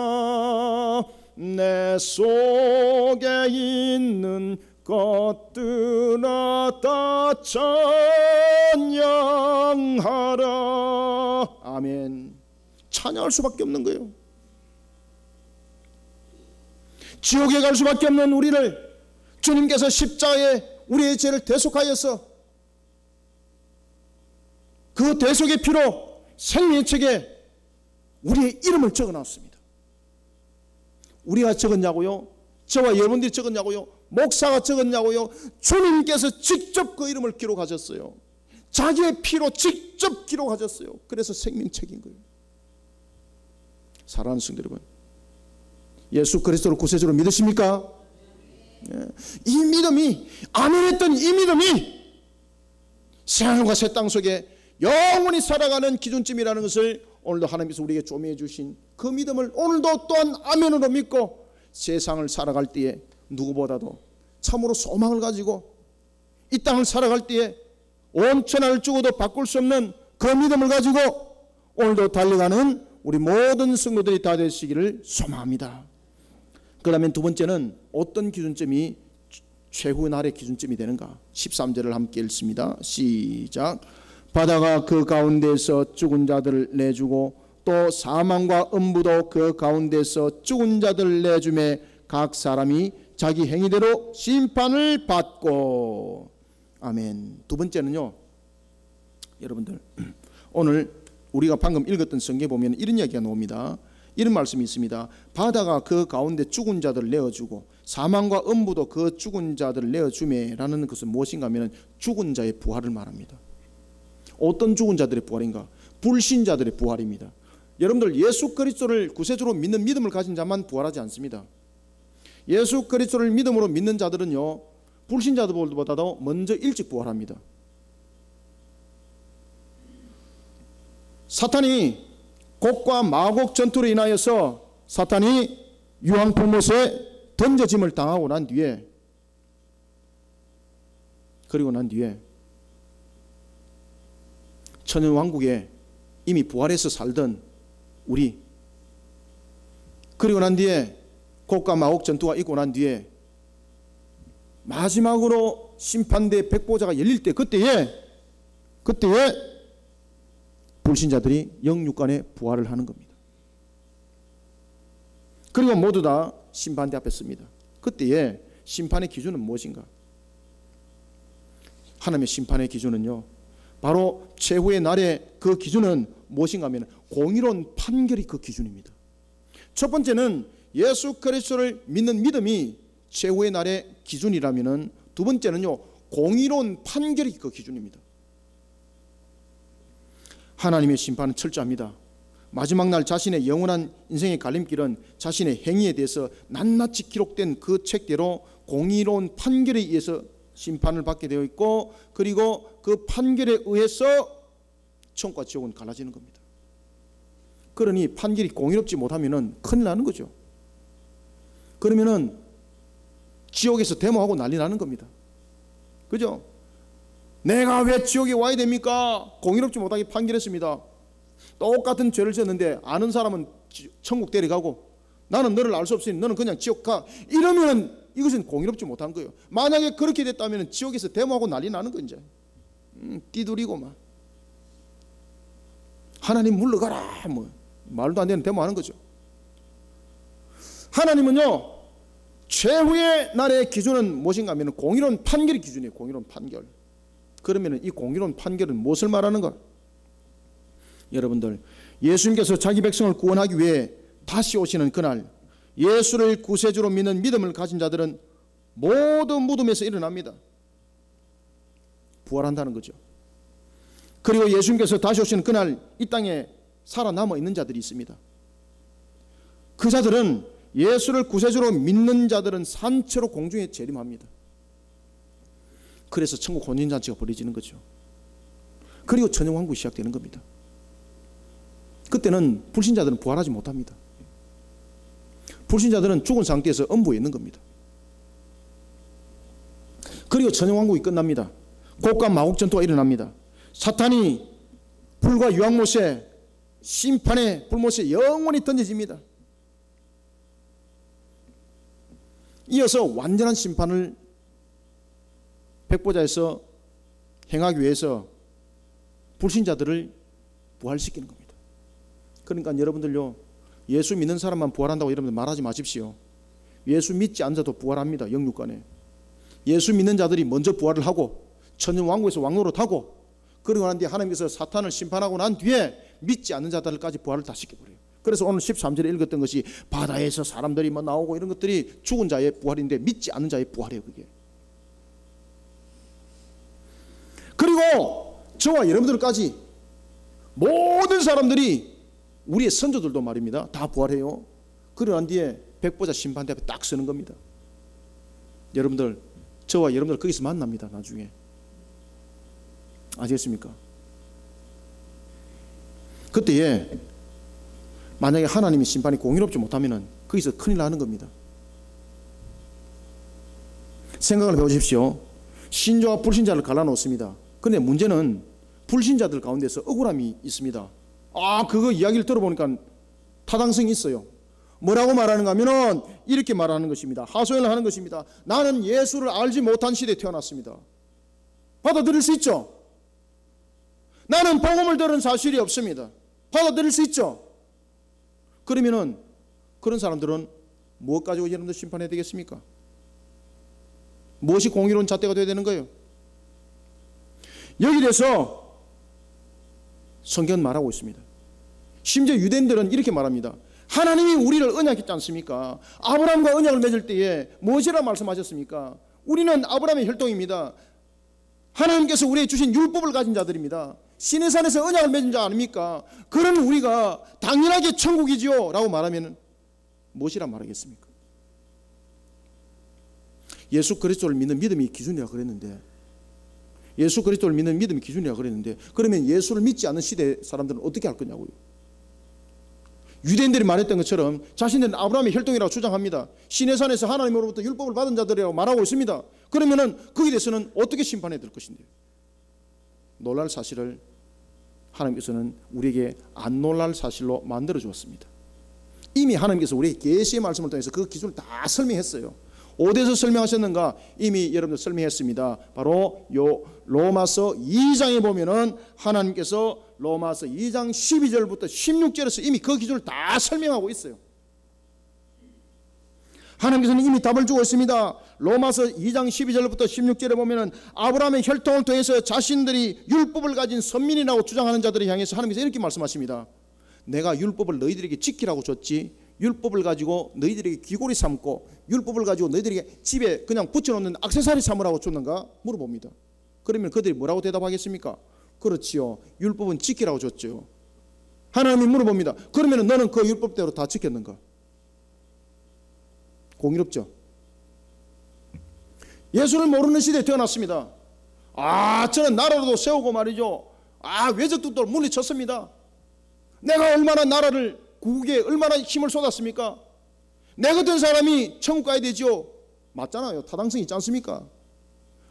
내 속에 있는 것들아 다 찬양하라. 아멘. 찬양할 수밖에 없는 거예요. 지옥에 갈 수밖에 없는 우리를 주님께서 십자가에 우리의 죄를 대속하여서 그 대속의 피로 생명의 책에 우리의 이름을 적어놨습니다. 우리가 적었냐고요? 저와 여러분들이 적었냐고요? 목사가 적었냐고요? 주님께서 직접 그 이름을 기록하셨어요. 자기의 피로 직접 기록하셨어요. 그래서 생명책인 거예요. 사랑하는 성도 여러분, 예수 그리스도를 구세주로 믿으십니까? 이 믿음이, 아멘했던 이 믿음이 새하늘과 새 땅 속에 영원히 살아가는 기준점이라는 것을 오늘도 하나님께서 우리에게 조명해 주신 그 믿음을 오늘도 또한 아멘으로 믿고 세상을 살아갈 때에 누구보다도 참으로 소망을 가지고 이 땅을 살아갈 때에 온 천하를 주고도 바꿀 수 없는 그 믿음을 가지고 오늘도 달려가는 우리 모든 성도들이 다 되시기를 소망합니다. 그러면 두 번째는 어떤 기준점이 최후의 날의 기준점이 되는가? 13절을 함께 읽습니다. 시작. 바다가 그 가운데서 죽은 자들을 내주고 또 사망과 음부도 그 가운데서 죽은 자들을 내주매 각 사람이 자기 행위대로 심판을 받고. 아멘. 두 번째는요, 여러분들, 오늘 우리가 방금 읽었던 성경에 보면 이런 이야기가 나옵니다. 이런 말씀이 있습니다. 바다가 그 가운데 죽은 자들을 내어주고 사망과 음부도 그 죽은 자들을 내어주매 라는 것은 무엇인가 하면 죽은 자의 부활을 말합니다. 어떤 죽은 자들의 부활인가? 불신자들의 부활입니다. 여러분들, 예수 그리스도를 구세주로 믿는 믿음을 가진 자만 부활하지 않습니다. 예수 그리스도를 믿음으로 믿는 자들은요, 불신자들보다도 먼저 일찍 부활합니다. 사탄이 곡과 마곡 전투로 인하여서 사탄이 유황불못에 던져짐을 당하고 난 뒤에, 그리고 난 뒤에 천연왕국에 이미 부활해서 살던 우리, 그리고 난 뒤에 곡과 마곡 전투가 있고 난 뒤에 마지막으로 심판대 백보자가 열릴 때, 그때에 불신자들이 영육간에 부활을 하는 겁니다. 그리고 모두 다 심판대 앞에 섭니다. 그때에 심판의 기준은 무엇인가? 하나님의 심판의 기준은요, 바로 최후의 날의 그 기준은 무엇인가 하면 공의로운 판결이 그 기준입니다. 첫 번째는 예수 그리스도를 믿는 믿음이 최후의 날의 기준이라면, 두 번째는요, 공의로운 판결이 그 기준입니다. 하나님의 심판은 철저합니다. 마지막 날 자신의 영원한 인생의 갈림길은 자신의 행위에 대해서 낱낱이 기록된 그 책대로 공의로운 판결에 의해서 심판을 받게 되어 있고, 그리고 그 판결에 의해서 천국과 지옥은 갈라지는 겁니다. 그러니 판결이 공의롭지 못하면 큰일 나는 거죠. 그러면은 지옥에서 데모하고 난리 나는 겁니다. 그죠? 내가 왜 지옥에 와야 됩니까? 공의롭지 못하게 판결했습니다. 똑같은 죄를 졌는데 아는 사람은 천국 데려가고 나는 너를 알 수 없으니 너는 그냥 지옥 가. 이러면 이것은 공의롭지 못한 거예요. 만약에 그렇게 됐다면 지옥에서 데모하고 난리 나는 거 이제. 띠두리고 막 하나님 물러가라 뭐 말도 안 되는 데모하는 거죠. 하나님은요 최후의 날의 기준은 무엇인가 하면 공의로운 판결이 기준이에요. 공의로운 판결. 그러면 이 공의로운 판결은 무엇을 말하는가? 여러분들, 예수님께서 자기 백성을 구원하기 위해 다시 오시는 그날, 예수를 구세주로 믿는 믿음을 가진 자들은 모두 무덤에서 일어납니다. 부활한다는 거죠. 그리고 예수님께서 다시 오시는 그날 이 땅에 살아남아 있는 자들이 있습니다. 그 자들은 예수를 구세주로 믿는 자들은 산채로 공중에 재림합니다. 그래서 천국 혼인잔치가 벌어지는 거죠. 그리고 천영왕국이 시작되는 겁니다. 그때는 불신자들은 부활하지 못합니다. 불신자들은 죽은 상태에서 음부에 있는 겁니다. 그리고 천영왕국이 끝납니다. 곡과 마곡 전투가 일어납니다. 사탄이 불과 유황못에 심판의 불못에 영원히 던져집니다. 이어서 완전한 심판을 백보자에서 행하기 위해서 불신자들을 부활시키는 겁니다. 그러니까 여러분들요, 예수 믿는 사람만 부활한다고 여러분들 말하지 마십시오. 예수 믿지 않은 자도 부활합니다. 영육간에. 예수 믿는 자들이 먼저 부활을 하고 천년왕국에서 왕노릇하고 그러고 난 뒤에 하나님께서 사탄을 심판하고 난 뒤에 믿지 않는 자들까지 부활을 다 시켜버려요. 그래서 오늘 13절에 읽었던 것이 바다에서 사람들이 뭐 나오고 이런 것들이 죽은 자의 부활인데 믿지 않는 자의 부활이에요. 그게. 그리고 저와 여러분들까지 모든 사람들이 우리의 선조들도 말입니다. 다 부활해요. 그러고 난 뒤에 백보자 심판대 앞에 딱 서는 겁니다. 여러분들, 저와 여러분들 거기서 만납니다. 나중에. 아시겠습니까? 그때에 만약에 하나님의 심판이 공의롭지 못하면 거기서 큰일 나는 겁니다. 생각을 해보십시오. 신자와 불신자를 갈라놓습니다. 그런데 문제는 불신자들 가운데서 억울함이 있습니다. 그거 이야기를 들어보니까 타당성이 있어요. 뭐라고 말하는가 하면 이렇게 말하는 것입니다. 하소연을 하는 것입니다. 나는 예수를 알지 못한 시대에 태어났습니다. 받아들일 수 있죠? 나는 복음을 들은 사실이 없습니다. 받아들일 수 있죠? 그러면은 그런 사람들은 무엇 가지고 여러분들 심판해야 되겠습니까? 무엇이 공의로운 잣대가 되어야 되는 거예요? 여기 대해서 성경은 말하고 있습니다. 심지어 유대인들은 이렇게 말합니다. 하나님이 우리를 언약했지 않습니까? 아브라함과 언약을 맺을 때에 무엇이라 말씀하셨습니까? 우리는 아브라함의 혈통입니다. 하나님께서 우리에게 주신 율법을 가진 자들입니다. 시내산에서 언약을 맺은 자 아닙니까? 그런 우리가 당연하게 천국이지요 라고 말하면 무엇이라 말하겠습니까? 예수 그리스도를 믿는 믿음이 기준이라 그랬는데, 예수 그리스도를 믿는 믿음이 기준이라 그랬는데, 그러면 예수를 믿지 않는 시대 사람들은 어떻게 할 거냐고요. 유대인들이 말했던 것처럼 자신들은 아브라함의 혈통이라고 주장합니다. 시내산에서 하나님으로부터 율법을 받은 자들이라고 말하고 있습니다. 그러면은 거기에 대해서는 어떻게 심판해야 될 것인데요? 놀랄 사실을 하나님께서는 우리에게 안 놀랄 사실로 만들어 주었습니다. 이미 하나님께서 우리에게 계시의 말씀을 통해서 그 기준을 다 설명했어요. 어디서 설명하셨는가? 이미 여러분들 설명했습니다. 바로 요 로마서 2장에 보면은 하나님께서 로마서 2장 12절부터 16절에서 이미 그 기준을 다 설명하고 있어요. 하나님께서는 이미 답을 주고 있습니다. 로마서 2장 12절부터 16절에 보면은 아브라함의 혈통을 통해서 자신들이 율법을 가진 선민이라고 주장하는 자들을 향해서 하나님께서 이렇게 말씀하십니다. 내가 율법을 너희들에게 지키라고 줬지, 율법을 가지고 너희들에게 귀고리 삼고 율법을 가지고 너희들에게 집에 그냥 붙여놓는 액세서리 삼으라고 줬는가? 물어봅니다. 그러면 그들이 뭐라고 대답하겠습니까? 그렇지요, 율법은 지키라고 줬죠. 하나님이 물어봅니다. 그러면 너는 그 율법대로 다 지켰는가? 공의롭죠? 예수를 모르는 시대에 태어났습니다. 저는 나라도 세우고 말이죠, 외적들도 물리쳤습니다. 내가 얼마나 나라를 구국에 얼마나 힘을 쏟았습니까? 내 같은 사람이 천국 가야 되죠. 맞잖아요. 타당성이 있지 않습니까?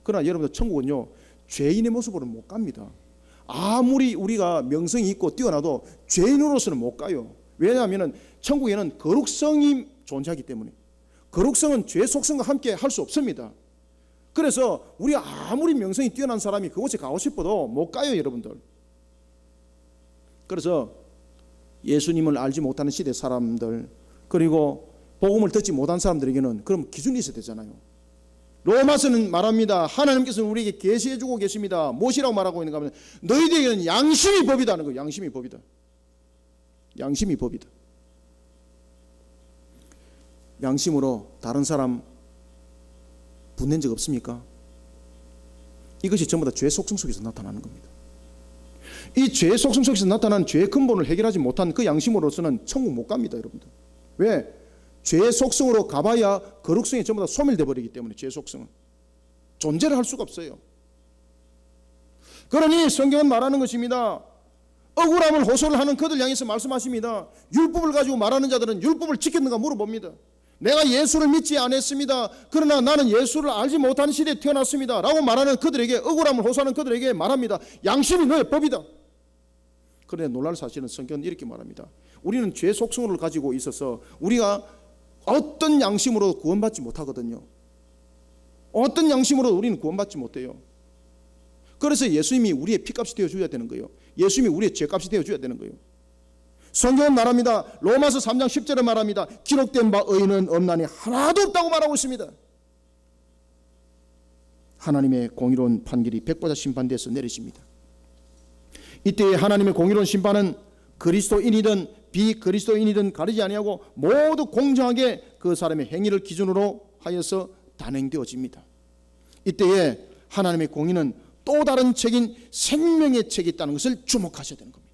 그러나 여러분들, 천국은요 죄인의 모습으로 못 갑니다. 아무리 우리가 명성이 있고 뛰어나도 죄인으로서는 못 가요. 왜냐하면 천국에는 거룩성이 존재하기 때문에. 거룩성은 죄 속성과 함께 할 수 없습니다. 그래서 우리 아무리 명성이 뛰어난 사람이 그곳에 가고 싶어도 못 가요, 여러분들. 그래서 예수님을 알지 못하는 시대 사람들, 그리고 복음을 듣지 못한 사람들에게는 그럼 기준이 있어야 되잖아요. 로마서는 말합니다. 하나님께서는 우리에게 계시해 주고 계십니다. 무엇이라고 말하고 있는가 하면 너희들에게는 양심이 법이다는 거예요. 양심이 법이다. 양심이 법이다. 양심으로 다른 사람 분낸 적 없습니까? 이것이 전부 다 죄 속성 속에서 나타나는 겁니다. 이 죄 속성 속에서 나타난 죄의 근본을 해결하지 못한 그 양심으로서는 천국 못 갑니다, 여러분들. 왜? 죄의 속성으로 가봐야 거룩성이 전부 다 소멸되어 버리기 때문에. 죄의 속성은 존재를 할 수가 없어요. 그러니 성경은 말하는 것입니다. 억울함을 호소를 하는 그들 향해서 말씀하십니다. 율법을 가지고 말하는 자들은 율법을 지켰는가 물어봅니다. 내가 예수를 믿지 않았습니다. 그러나 나는 예수를 알지 못하는 시대에 태어났습니다 라고 말하는 그들에게, 억울함을 호소하는 그들에게 말합니다. 양심이 너의 법이다. 그런데 놀랄 사실은 성경은 이렇게 말합니다. 우리는 죄 속성을 가지고 있어서 우리가 어떤 양심으로 구원받지 못하거든요. 어떤 양심으로 우리는 구원받지 못해요. 그래서 예수님이 우리의 피값이 되어줘야 되는 거예요. 예수님이 우리의 죄값이 되어줘야 되는 거예요. 성경은 말합니다. 로마서 3장 10절에 말합니다. 기록된 바 의인은 없나니 하나도 없다고 말하고 있습니다. 하나님의 공의로운 판결이 백보자 심판대에서 내리십니다. 이때 하나님의 공의로운 심판은 그리스도인이든 비그리스도인이든 가리지 아니하고 모두 공정하게 그 사람의 행위를 기준으로 하여서 단행되어집니다. 이때에 하나님의 공의는 또 다른 책인 생명의 책이 있다는 것을 주목하셔야 되는 겁니다.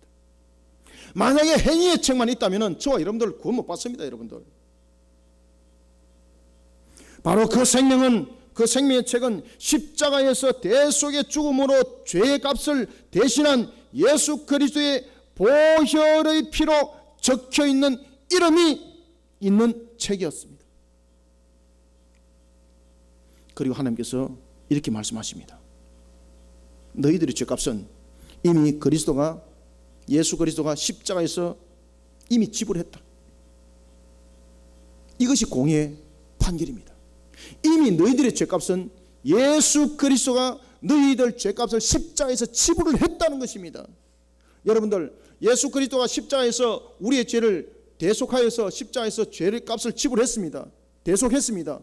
만약에 행위의 책만 있다면 저와 여러분들 구원 못 받습니다, 여러분들. 바로 그 생명의 책은 십자가에서 대속의 죽음으로 죄의 값을 대신한 예수 그리스도의 보혈의 피로 적혀있는 이름이 있는 책이었습니다. 그리고 하나님께서 이렇게 말씀하십니다. 너희들의 죄값은 이미 예수 그리스도가 십자가에서 이미 지불했다. 이것이 공의의 판결입니다. 이미 너희들의 죄값은 예수 그리스도가 너희들 죄값을 십자가에서 지불을 했다는 것입니다. 여러분들, 예수 그리스도가 십자가에서 우리의 죄를 대속하여서 십자가에서 죄의 값을 지불했습니다. 대속했습니다.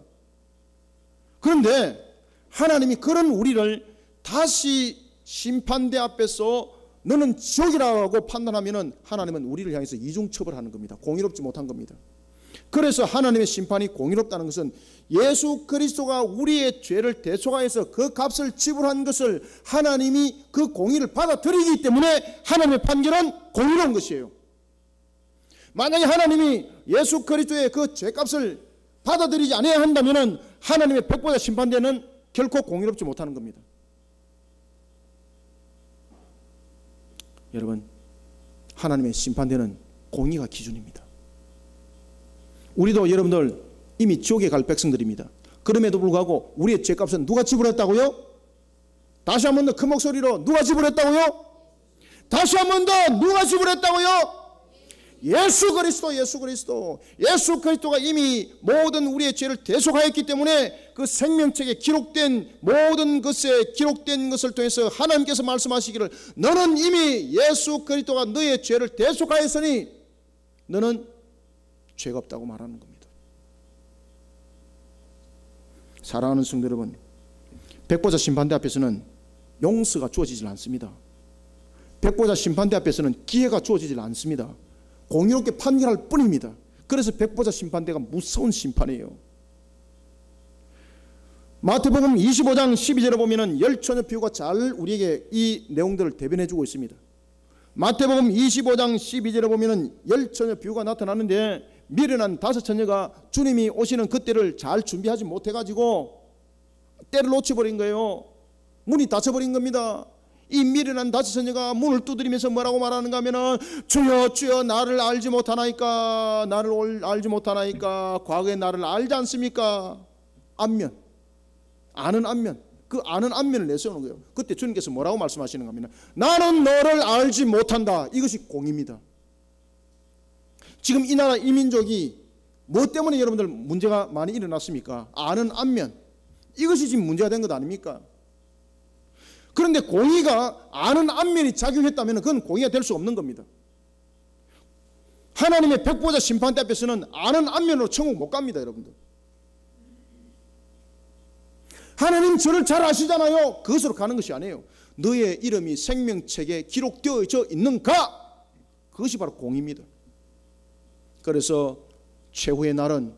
그런데 하나님이 그런 우리를 다시 심판대 앞에서 너는 지옥이라고 판단하면 하나님은 우리를 향해서 이중처벌하는 겁니다. 공의롭지 못한 겁니다. 그래서 하나님의 심판이 공의롭다는 것은 예수 그리스도가 우리의 죄를 대속하여서 그 값을 지불한 것을 하나님이 그 공의를 받아들이기 때문에 하나님의 판결은 공의로운 것이에요. 만약에 하나님이 예수 그리스도의 그 죄값을 받아들이지 않아야 한다면 하나님의 백보자 심판대는 결코 공의롭지 못하는 겁니다. 여러분, 하나님의 심판대는 공의가 기준입니다. 우리도 여러분들 이미 지옥에 갈 백성들입니다. 그럼에도 불구하고 우리의 죄값은 누가 지불했다고요? 다시 한 번 더 큰 목소리로 누가 지불했다고요? 다시 한 번 더 누가 지불했다고요? 예수 그리스도가 이미 모든 우리의 죄를 대속하였기 때문에 그 생명책에 기록된 모든 것에 기록된 것을 통해서 하나님께서 말씀하시기를 너는 이미 예수 그리스도가 너의 죄를 대속하였으니 너는 죄가 없다고 말하는 겁니다. 사랑하는 성도 여러분, 백보자 심판대 앞에서는 용서가 주어지질 않습니다. 백보자 심판대 앞에서는 기회가 주어지질 않습니다. 공의롭게 판결할 뿐입니다. 그래서 백보자 심판대가 무서운 심판이에요. 마태복음 25장 12절에 보면은 열처녀 비유가 잘 우리에게 이 내용들을 대변해 주고 있습니다. 마태복음 25장 12절에 보면은 열처녀 비유가 나타나는데 미련한 5처녀가 주님이 오시는 그때를 잘 준비하지 못해 가지고 때를 놓쳐버린 거예요. 문이 닫혀버린 겁니다. 이 미련한 다섯 처녀가 문을 두드리면서 뭐라고 말하는가 하면은 주여 주여 나를 알지 못하나이까, 나를 알지 못하나이까, 과거의 나를 알지 않습니까? 안면, 아는 안면, 그 아는 안면을 내세우는 거예요. 그때 주님께서 뭐라고 말씀하시는가 하면 나는 너를 알지 못한다. 이것이 공입니다. 지금 이 나라 이 민족이 뭐 때문에 여러분들 문제가 많이 일어났습니까? 아는 안면, 이것이 지금 문제가 된 것 아닙니까? 그런데 공의가 아는 안면이 작용했다면 그건 공의가 될 수 없는 겁니다. 하나님의 백보자 심판대 앞에서는 아는 안면으로 천국 못 갑니다. 여러분들, 하나님 저를 잘 아시잖아요. 그것으로 가는 것이 아니에요. 너의 이름이 생명책에 기록되어져 있는가? 그것이 바로 공의입니다. 그래서 최후의 날은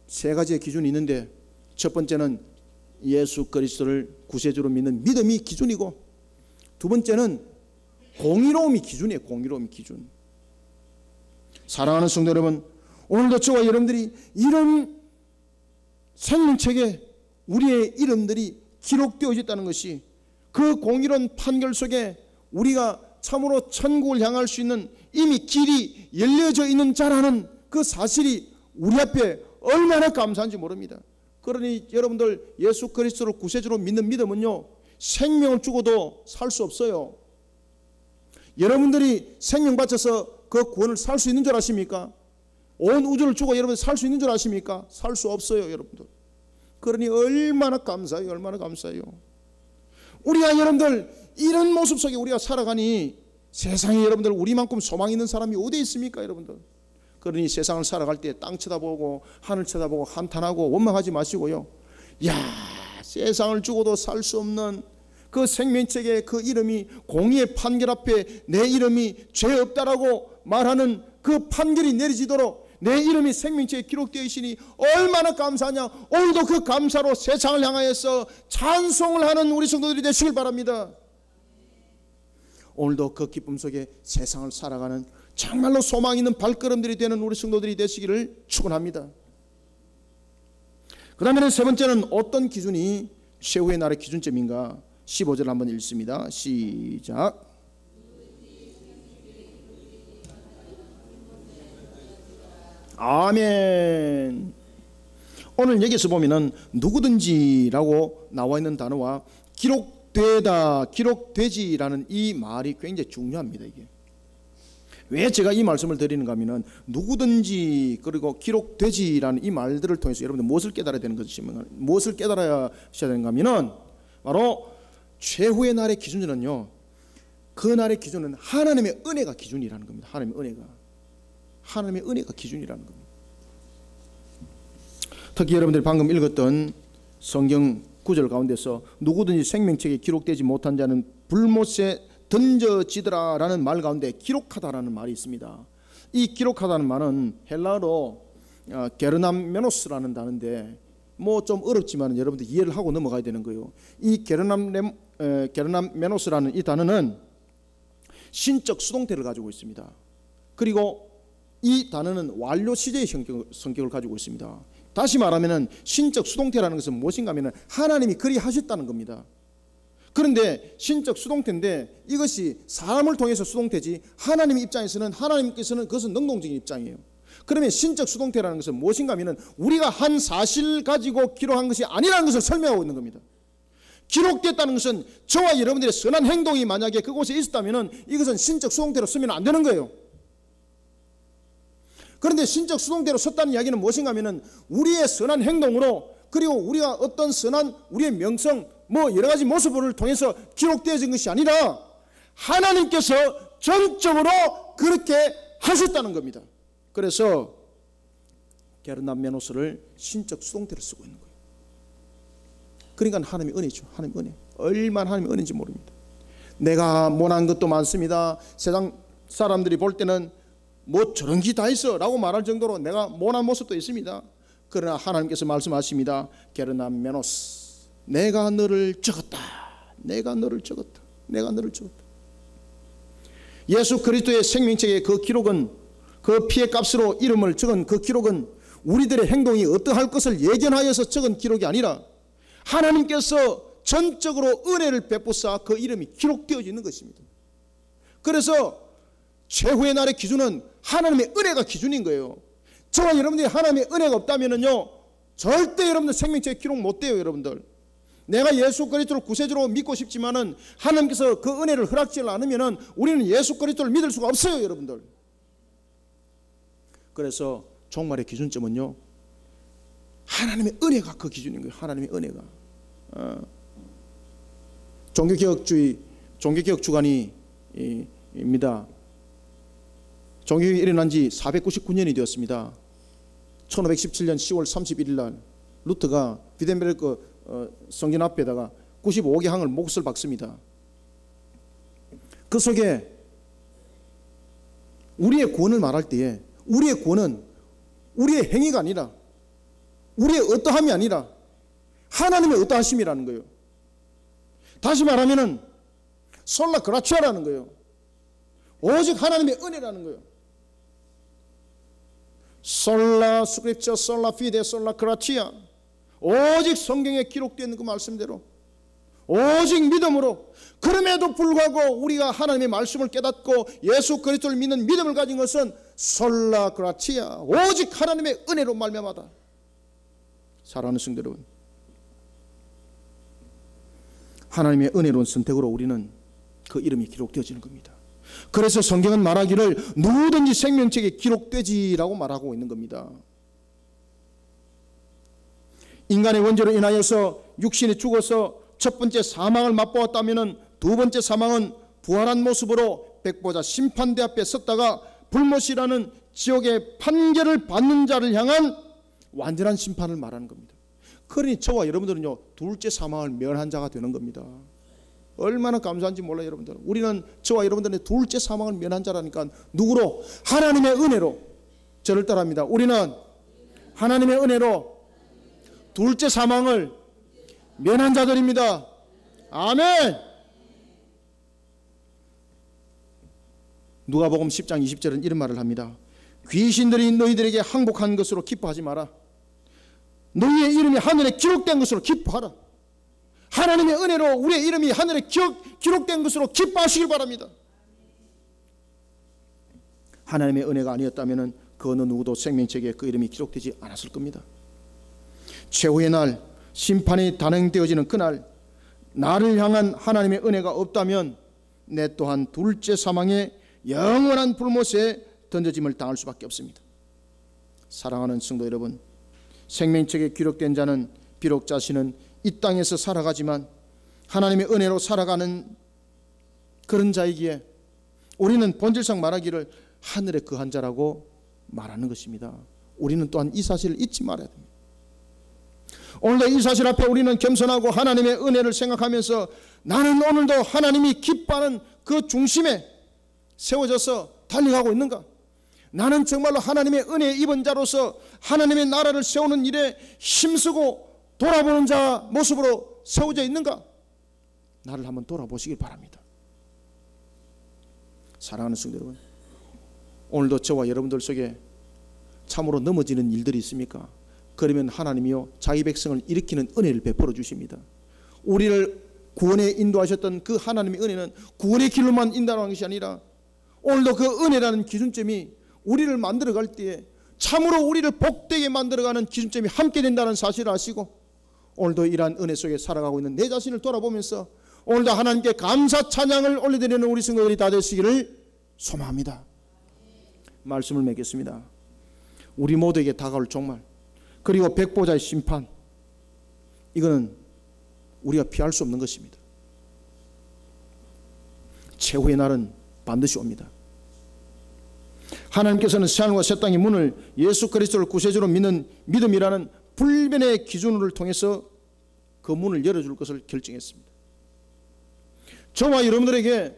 세 가지의 기준이 있는데, 첫 번째는 예수 그리스도를 구세주로 믿는 믿음이 기준이고, 두 번째는 공의로움이 기준이에요. 공의로움이 기준. 사랑하는 성도 여러분, 오늘도 저와 여러분들이 이런 생명책에 우리의 이름들이 기록되어 있다는 것이, 그 공의로운 판결 속에 우리가 참으로 천국을 향할 수 있는 이미 길이 열려져 있는 자라는 그 사실이 우리 앞에 얼마나 감사한지 모릅니다. 그러니 여러분들, 예수 그리스도를 구세주로 믿는 믿음은요, 생명을 주고도 살 수 없어요. 여러분들이 생명 바쳐서 그 구원을 살 수 있는 줄 아십니까? 온 우주를 주고 여러분들 살 수 있는 줄 아십니까? 살 수 없어요, 여러분들. 그러니 얼마나 감사해요, 얼마나 감사해요. 우리가 여러분들 이런 모습 속에 우리가 살아가니 세상에 여러분들 우리만큼 소망 있는 사람이 어디 있습니까, 여러분들? 그러니 세상을 살아갈 때 땅 쳐다보고 하늘 쳐다보고 한탄하고 원망하지 마시고요, 야, 세상을 주고도 살 수 없는 그 생명책에 그 이름이 공의의 판결 앞에 내 이름이 죄 없다라고 말하는 그 판결이 내려지도록 내 이름이 생명책에 기록되어 있으니 얼마나 감사하냐. 오늘도 그 감사로 세상을 향하여서 찬송을 하는 우리 성도들이 되시길 바랍니다. 오늘도 그 기쁨 속에 세상을 살아가는 정말로 소망 있는 발걸음들이 되는 우리 성도들이 되시기를 축원합니다. 그 다음에는 세 번째는 어떤 기준이 최후의 날의 기준점인가? 15절 한번 읽습니다. 시작. 아멘. 오늘 여기서 보면은 누구든지라고 나와 있는 단어와 기록되다, 기록되지라는 이 말이 굉장히 중요합니다. 이게 왜 제가 이 말씀을 드리는가 하면은 누구든지 그리고 기록되지라는 이 말들을 통해서 여러분들 무엇을 깨달아야 되는 것이면, 무엇을 깨달아야 되는가 하면은 바로 최후의 날의 기준은요, 그 날의 기준은 하나님의 은혜가 기준이라는 겁니다. 하나님의 은혜가 기준이라는 겁니다. 특히 여러분들이 방금 읽었던 성경 구절 가운데서 누구든지 생명책에 기록되지 못한 자는 불못에 던져지더라라는 말 가운데 기록하다라는 말이 있습니다. 이 기록하다는 말은 헬라어로 게르남메노스라는 단어인데 뭐 좀 어렵지만 여러분들 이해를 하고 넘어가야 되는 거예요. 이 게르남메노스라는 이 단어는 신적 수동태를 가지고 있습니다. 그리고 이 단어는 완료 시제의 성격을 가지고 있습니다. 다시 말하면 신적 수동태라는 것은 무엇인가 하면 하나님이 그리 하셨다는 겁니다. 그런데 신적 수동태인데 이것이 사람을 통해서 수동태지, 하나님 입장에서는, 하나님께서는 그것은 능동적인 입장이에요. 그러면 신적 수동태라는 것은 무엇인가 하면 우리가 한 사실 가지고 기록한 것이 아니라는 것을 설명하고 있는 겁니다. 기록됐다는 것은 저와 여러분들의 선한 행동이 만약에 그곳에 있었다면 이것은 신적 수동태로 쓰면 안 되는 거예요. 그런데 신적 수동태로 썼다는 이야기는 무엇인가 하면 우리의 선한 행동으로, 그리고 우리가 어떤 선한 우리의 명성 뭐 여러 가지 모습을 통해서 기록되어진 것이 아니라 하나님께서 전적으로 그렇게 하셨다는 겁니다. 그래서 게르남메노스를 신적 수동태로 쓰고 있는 거예요. 그러니까 하나님의 은혜죠. 하나님의 은혜. 얼마나 하나님의 은혜인지 모릅니다. 내가 못한 것도 많습니다. 세상 사람들이 볼 때는 뭐 저런 기 다 있어 라고 말할 정도로 내가 못한 모습도 있습니다. 그러나 하나님께서 말씀하십니다. 게르남메노스, 내가 너를 적었다. 내가 너를 적었다. 내가 너를 적었다. 예수 그리스도의 생명책의 그 기록은, 그 피의 값으로 이름을 적은 그 기록은 우리들의 행동이 어떠할 것을 예견하여서 적은 기록이 아니라 하나님께서 전적으로 은혜를 베푸사 그 이름이 기록되어지는 것입니다. 그래서 최후의 날의 기준은 하나님의 은혜가 기준인 거예요. 저와 여러분들이 하나님의 은혜가 없다면요 절대 여러분들 생명책에 기록 못 돼요. 여러분들 내가 예수 그리스도를 구세주로 믿고 싶지만은 하나님께서 그 은혜를 허락지 않으면은 우리는 예수 그리스도를 믿을 수가 없어요. 여러분들. 그래서 종말의 기준점은요 하나님의 은혜가 그 기준인 거예요. 하나님의 은혜가. 종교개혁 주간입니다. 종교개혁이 일어난 지 499년이 되었습니다. 1517년 10월 31일 날 루터가 비덴베르크 성전 앞에다가 95개 항을 몫을 박습니다. 그 속에 우리의 구원을 말할 때에 우리의 구원은 우리의 행위가 아니라 우리의 어떠함이 아니라 하나님의 어떠하심이라는 거예요. 다시 말하면은 솔라 그라치아라는 거예요. 오직 하나님의 은혜라는 거예요. 솔라 스크립처 솔라 피데 솔라 그라치아, 오직 성경에 기록되어 있는 그 말씀대로 오직 믿음으로, 그럼에도 불구하고 우리가 하나님의 말씀을 깨닫고 예수 그리스도를 믿는 믿음을 가진 것은 솔라 그라치아, 오직 하나님의 은혜로 말미암아다. 사랑하는 성도 여러분, 하나님의 은혜로운 선택으로 우리는 그 이름이 기록되어지는 겁니다. 그래서 성경은 말하기를 누구든지 생명책에 기록되지라고 말하고 있는 겁니다. 인간의 원죄로 인하여서 육신이 죽어서 첫 번째 사망을 맛보았다면 두 번째 사망은 부활한 모습으로 백보자 심판대 앞에 섰다가 불못이라는 지옥의 판결을 받는 자를 향한 완전한 심판을 말하는 겁니다. 그러니 저와 여러분들은요 둘째 사망을 면한 자가 되는 겁니다. 얼마나 감사한지 몰라요. 여러분들, 우리는 저와 여러분들의 둘째 사망을 면한 자라니까. 누구로? 하나님의 은혜로. 저를 따라합니다. 우리는 하나님의 은혜로 둘째 사망을 면한 자들입니다. 아멘. 누가복음 10장 20절은 이런 말을 합니다. 귀신들이 너희들에게 항복한 것으로 기뻐하지 마라. 너희의 이름이 하늘에 기록된 것으로 기뻐하라. 하나님의 은혜로 우리의 이름이 하늘에 기록된 것으로 기뻐하시길 바랍니다. 하나님의 은혜가 아니었다면 그 어느 누구도 생명책에 그 이름이 기록되지 않았을 겁니다. 최후의 날, 심판이 단행되어지는 그날, 나를 향한 하나님의 은혜가 없다면 내 또한 둘째 사망의 영원한 불못에 던져짐을 당할 수밖에 없습니다. 사랑하는 성도 여러분, 생명책에 기록된 자는 비록 자신은 이 땅에서 살아가지만 하나님의 은혜로 살아가는 그런 자이기에 우리는 본질상 말하기를 하늘에 거한 자라고 말하는 것입니다. 우리는 또한 이 사실을 잊지 말아야 됩니다. 오늘도 이 사실 앞에 우리는 겸손하고 하나님의 은혜를 생각하면서 나는 오늘도 하나님이 기뻐하는 그 중심에 세워져서 달려가고 있는가? 나는 정말로 하나님의 은혜에 입은 자로서 하나님의 나라를 세우는 일에 힘쓰고 돌아보는 자 모습으로 세워져 있는가? 나를 한번 돌아보시길 바랍니다. 사랑하는 성도 여러분, 오늘도 저와 여러분들 속에 참으로 넘어지는 일들이 있습니까? 그러면 하나님이요 자기 백성을 일으키는 은혜를 베풀어 주십니다. 우리를 구원에 인도하셨던 그 하나님의 은혜는 구원의 길로만 인도하는 것이 아니라 오늘도 그 은혜라는 기준점이 우리를 만들어갈 때에 참으로 우리를 복되게 만들어가는 기준점이 함께 된다는 사실을 아시고 오늘도 이러한 은혜 속에 살아가고 있는 내 자신을 돌아보면서 오늘도 하나님께 감사 찬양을 올려드리는 우리 성도들이 다 되시기를 소망합니다. 말씀을 맺겠습니다. 우리 모두에게 다가올 종말, 그리고 백보자의 심판, 이거는 우리가 피할 수 없는 것입니다. 최후의 날은 반드시 옵니다. 하나님께서는 새하늘과 새 땅의 문을 예수 그리스도를 구세주로 믿는 믿음이라는 불변의 기준을 통해서 그 문을 열어줄 것을 결정했습니다. 저와 여러분들에게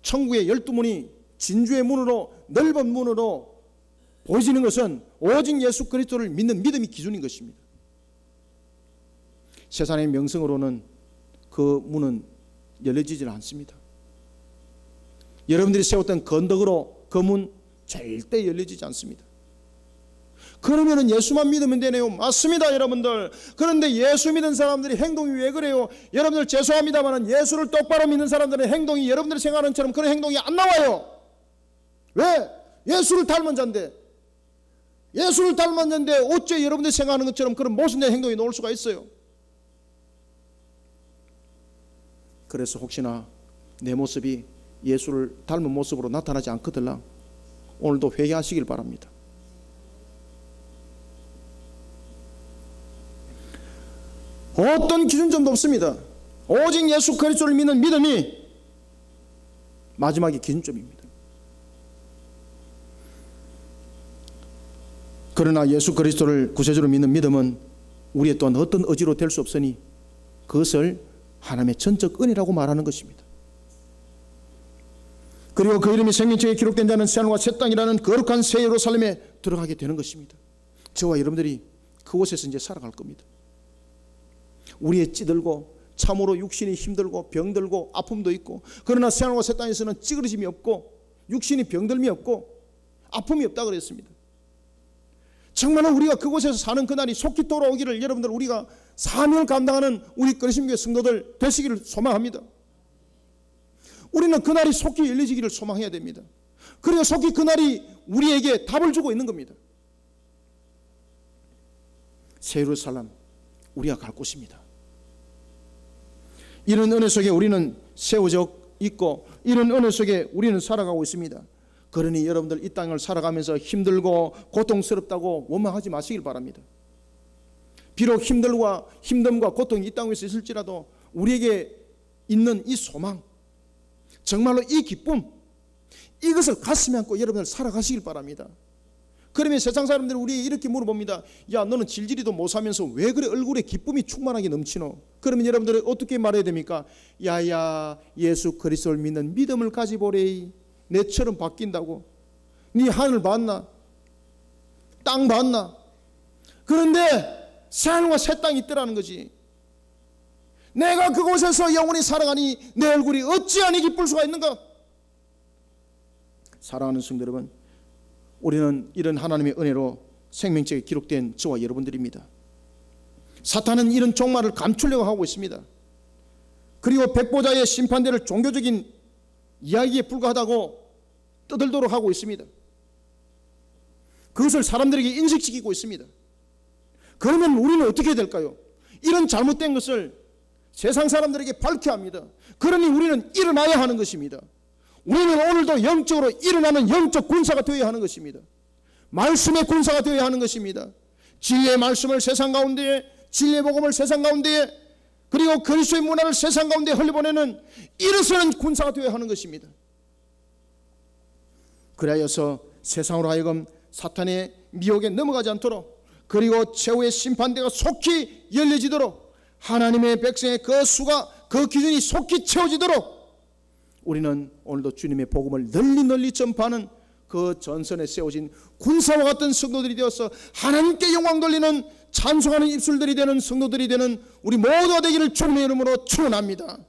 천국의 12문이 진주의 문으로, 넓은 문으로 보여지는 것은 오직 예수 그리스도를 믿는 믿음이 기준인 것입니다. 세상의 명성으로는 그 문은 열려지지는 않습니다. 여러분들이 세웠던 건덕으로 그 문 절대 열려지지 않습니다. 그러면은 예수만 믿으면 되네요. 맞습니다, 여러분들. 그런데 예수 믿은 사람들이 행동이 왜 그래요? 여러분들 죄송합니다만 예수를 똑바로 믿는 사람들의 행동이 여러분들이 생각하는 것처럼 그런 행동이 안 나와요. 왜? 예수를 닮은 자인데, 예수를 닮은 자인데 어째 여러분들이 생각하는 것처럼 그런 모순된 행동이 나올 수가 있어요? 그래서 혹시나 내 모습이 예수를 닮은 모습으로 나타나지 않거들라 오늘도 회개하시길 바랍니다. 어떤 기준점도 없습니다. 오직 예수 그리스도를 믿는 믿음이 마지막의 기준점입니다. 그러나 예수 그리스도를 구세주로 믿는 믿음은 우리의 또한 어떤 의지로 될 수 없으니 그것을 하나님의 전적 은혜라고 말하는 것입니다. 그리고 그 이름이 생명책에 기록된 자는 새하늘과 새 땅이라는 거룩한 새 예루살렘에 들어가게 되는 것입니다. 저와 여러분들이 그곳에서 이제 살아갈 겁니다. 우리의 찌들고 참으로 육신이 힘들고 병들고 아픔도 있고, 그러나 새하늘과 새 땅에서는 찌그러짐이 없고 육신이 병들미 없고 아픔이 없다 그랬습니다. 정말로 우리가 그곳에서 사는 그날이 속히 돌아오기를 여러분들 우리가 사명을 감당하는 우리 그리스도교회 성도들 되시기를 소망합니다. 우리는 그날이 속히 열리지기를 소망해야 됩니다. 그리고 속히 그날이 우리에게 답을 주고 있는 겁니다. 새 예루살렘, 우리가 갈 곳입니다. 이런 은혜 속에 우리는 세워져 있고 이런 은혜 속에 우리는 살아가고 있습니다. 그러니 여러분들 이 땅을 살아가면서 힘들고 고통스럽다고 원망하지 마시길 바랍니다. 비록 힘듦과 고통이 이 땅에서 있을지라도 우리에게 있는 이 소망, 정말로 이 기쁨, 이것을 가슴에 안고 여러분들 살아가시길 바랍니다. 그러면 세상 사람들이 우리에게 이렇게 물어봅니다. 야, 너는 질질이도 못 사면서 왜 그래 얼굴에 기쁨이 충만하게 넘치노? 그러면 여러분들은 어떻게 말해야 됩니까? 야야, 예수 그리스도를 믿는 믿음을 가지보래. 내처럼 바뀐다고. 네 하늘 봤나? 땅 봤나? 그런데 새하늘과 새 땅이 있더라는 거지. 내가 그곳에서 영원히 살아가니 내 얼굴이 어찌하니 기쁠 수가 있는가? 사랑하는 성도 여러분, 우리는 이런 하나님의 은혜로 생명책에 기록된 저와 여러분들입니다. 사탄은 이런 종말을 감추려고 하고 있습니다. 그리고 백보자의 심판대를 종교적인 이야기에 불과하다고 떠들도록 하고 있습니다. 그것을 사람들에게 인식시키고 있습니다. 그러면 우리는 어떻게 해야 될까요? 이런 잘못된 것을 세상 사람들에게 밝혀야 합니다. 그러니 우리는 일어나야 하는 것입니다. 우리는 오늘도 영적으로 일어나는 영적 군사가 되어야 하는 것입니다. 말씀의 군사가 되어야 하는 것입니다. 진리의 말씀을 세상 가운데에, 진리의 복음을 세상 가운데에, 그리고 그리스도의 문화를 세상 가운데에 흘려보내는 일어서는 군사가 되어야 하는 것입니다. 그리하여서 세상으로 하여금 사탄의 미혹에 넘어가지 않도록, 그리고 최후의 심판대가 속히 열려지도록, 하나님의 백성의 그 수가, 그 기준이 속히 채워지도록 우리는 오늘도 주님의 복음을 널리 전파하는 그 전선에 세워진 군사와 같은 성도들이 되어서 하나님께 영광 돌리는 찬송하는 입술들이 되는 성도들이 되는 우리 모두가 되기를 주님의 이름으로 축원합니다.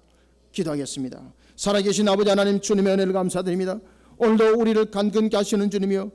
기도하겠습니다. 살아계신 아버지 하나님, 주님의 은혜를 감사드립니다. 오늘도 우리를 간근케 하시는 주님이여,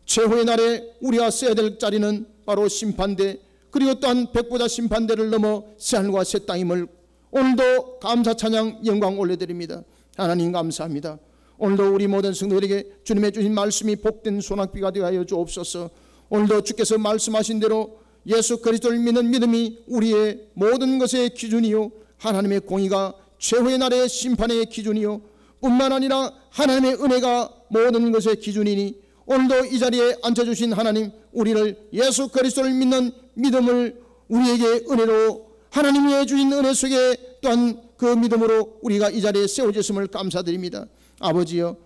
최후의 날에 우리가 써야 될 자리는 바로 심판대, 그리고 또한 백보자 심판대를 넘어 새하늘과 새 땅임을 오늘도 감사 찬양 영광 올려드립니다. 하나님 감사합니다. 오늘도 우리 모든 성도들에게 주님의 주신 말씀이 복된 소낙비가 되어 주옵소서. 오늘도 주께서 말씀하신 대로 예수 그리스도를 믿는 믿음이 우리의 모든 것의 기준이요, 하나님의 공의가 최후의 날의 심판의 기준이요, 뿐만 아니라 하나님의 은혜가 모든 것의 기준이니 오늘도 이 자리에 앉아주신 하나님, 우리를 예수 그리스도를 믿는 믿음을 우리에게 은혜로, 하나님이 주신 은혜 속에 또한 그 믿음으로 우리가 이 자리에 세워졌음을 감사드립니다. 아버지여,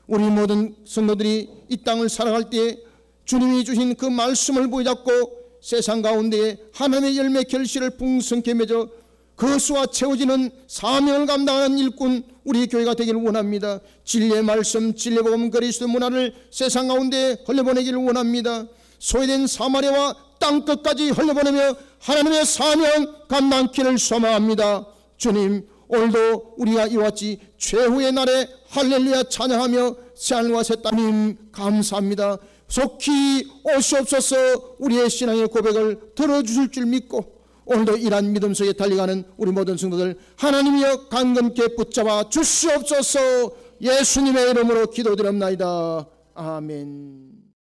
우리 모든 성도들이 이 땅을 살아갈 때에 주님이 주신 그 말씀을 보잡고 세상 가운데에 하나님의 열매 결실을 풍성케 맺어 그 수와 채워지는 사명을 감당하는 일꾼 우리 교회가 되기를 원합니다. 진리의 말씀, 진리의 복음, 그리스도 문화를 세상 가운데 흘려보내기를 원합니다. 소외된 사마리아와 땅끝까지 흘려보내며 하나님의 사명 감당키를 소망합니다. 주님, 오늘도 우리가 이와 같이 최후의 날에 할렐루야 찬양하며 새하늘과 새 땅님 감사합니다. 속히 오시옵소서. 우리의 신앙의 고백을 들어주실 줄 믿고 오늘도 이러한 믿음 속에 달려가는 우리 모든 성도들 하나님이여 강건케 붙잡아 주시옵소서. 예수님의 이름으로 기도드립나이다. 아멘.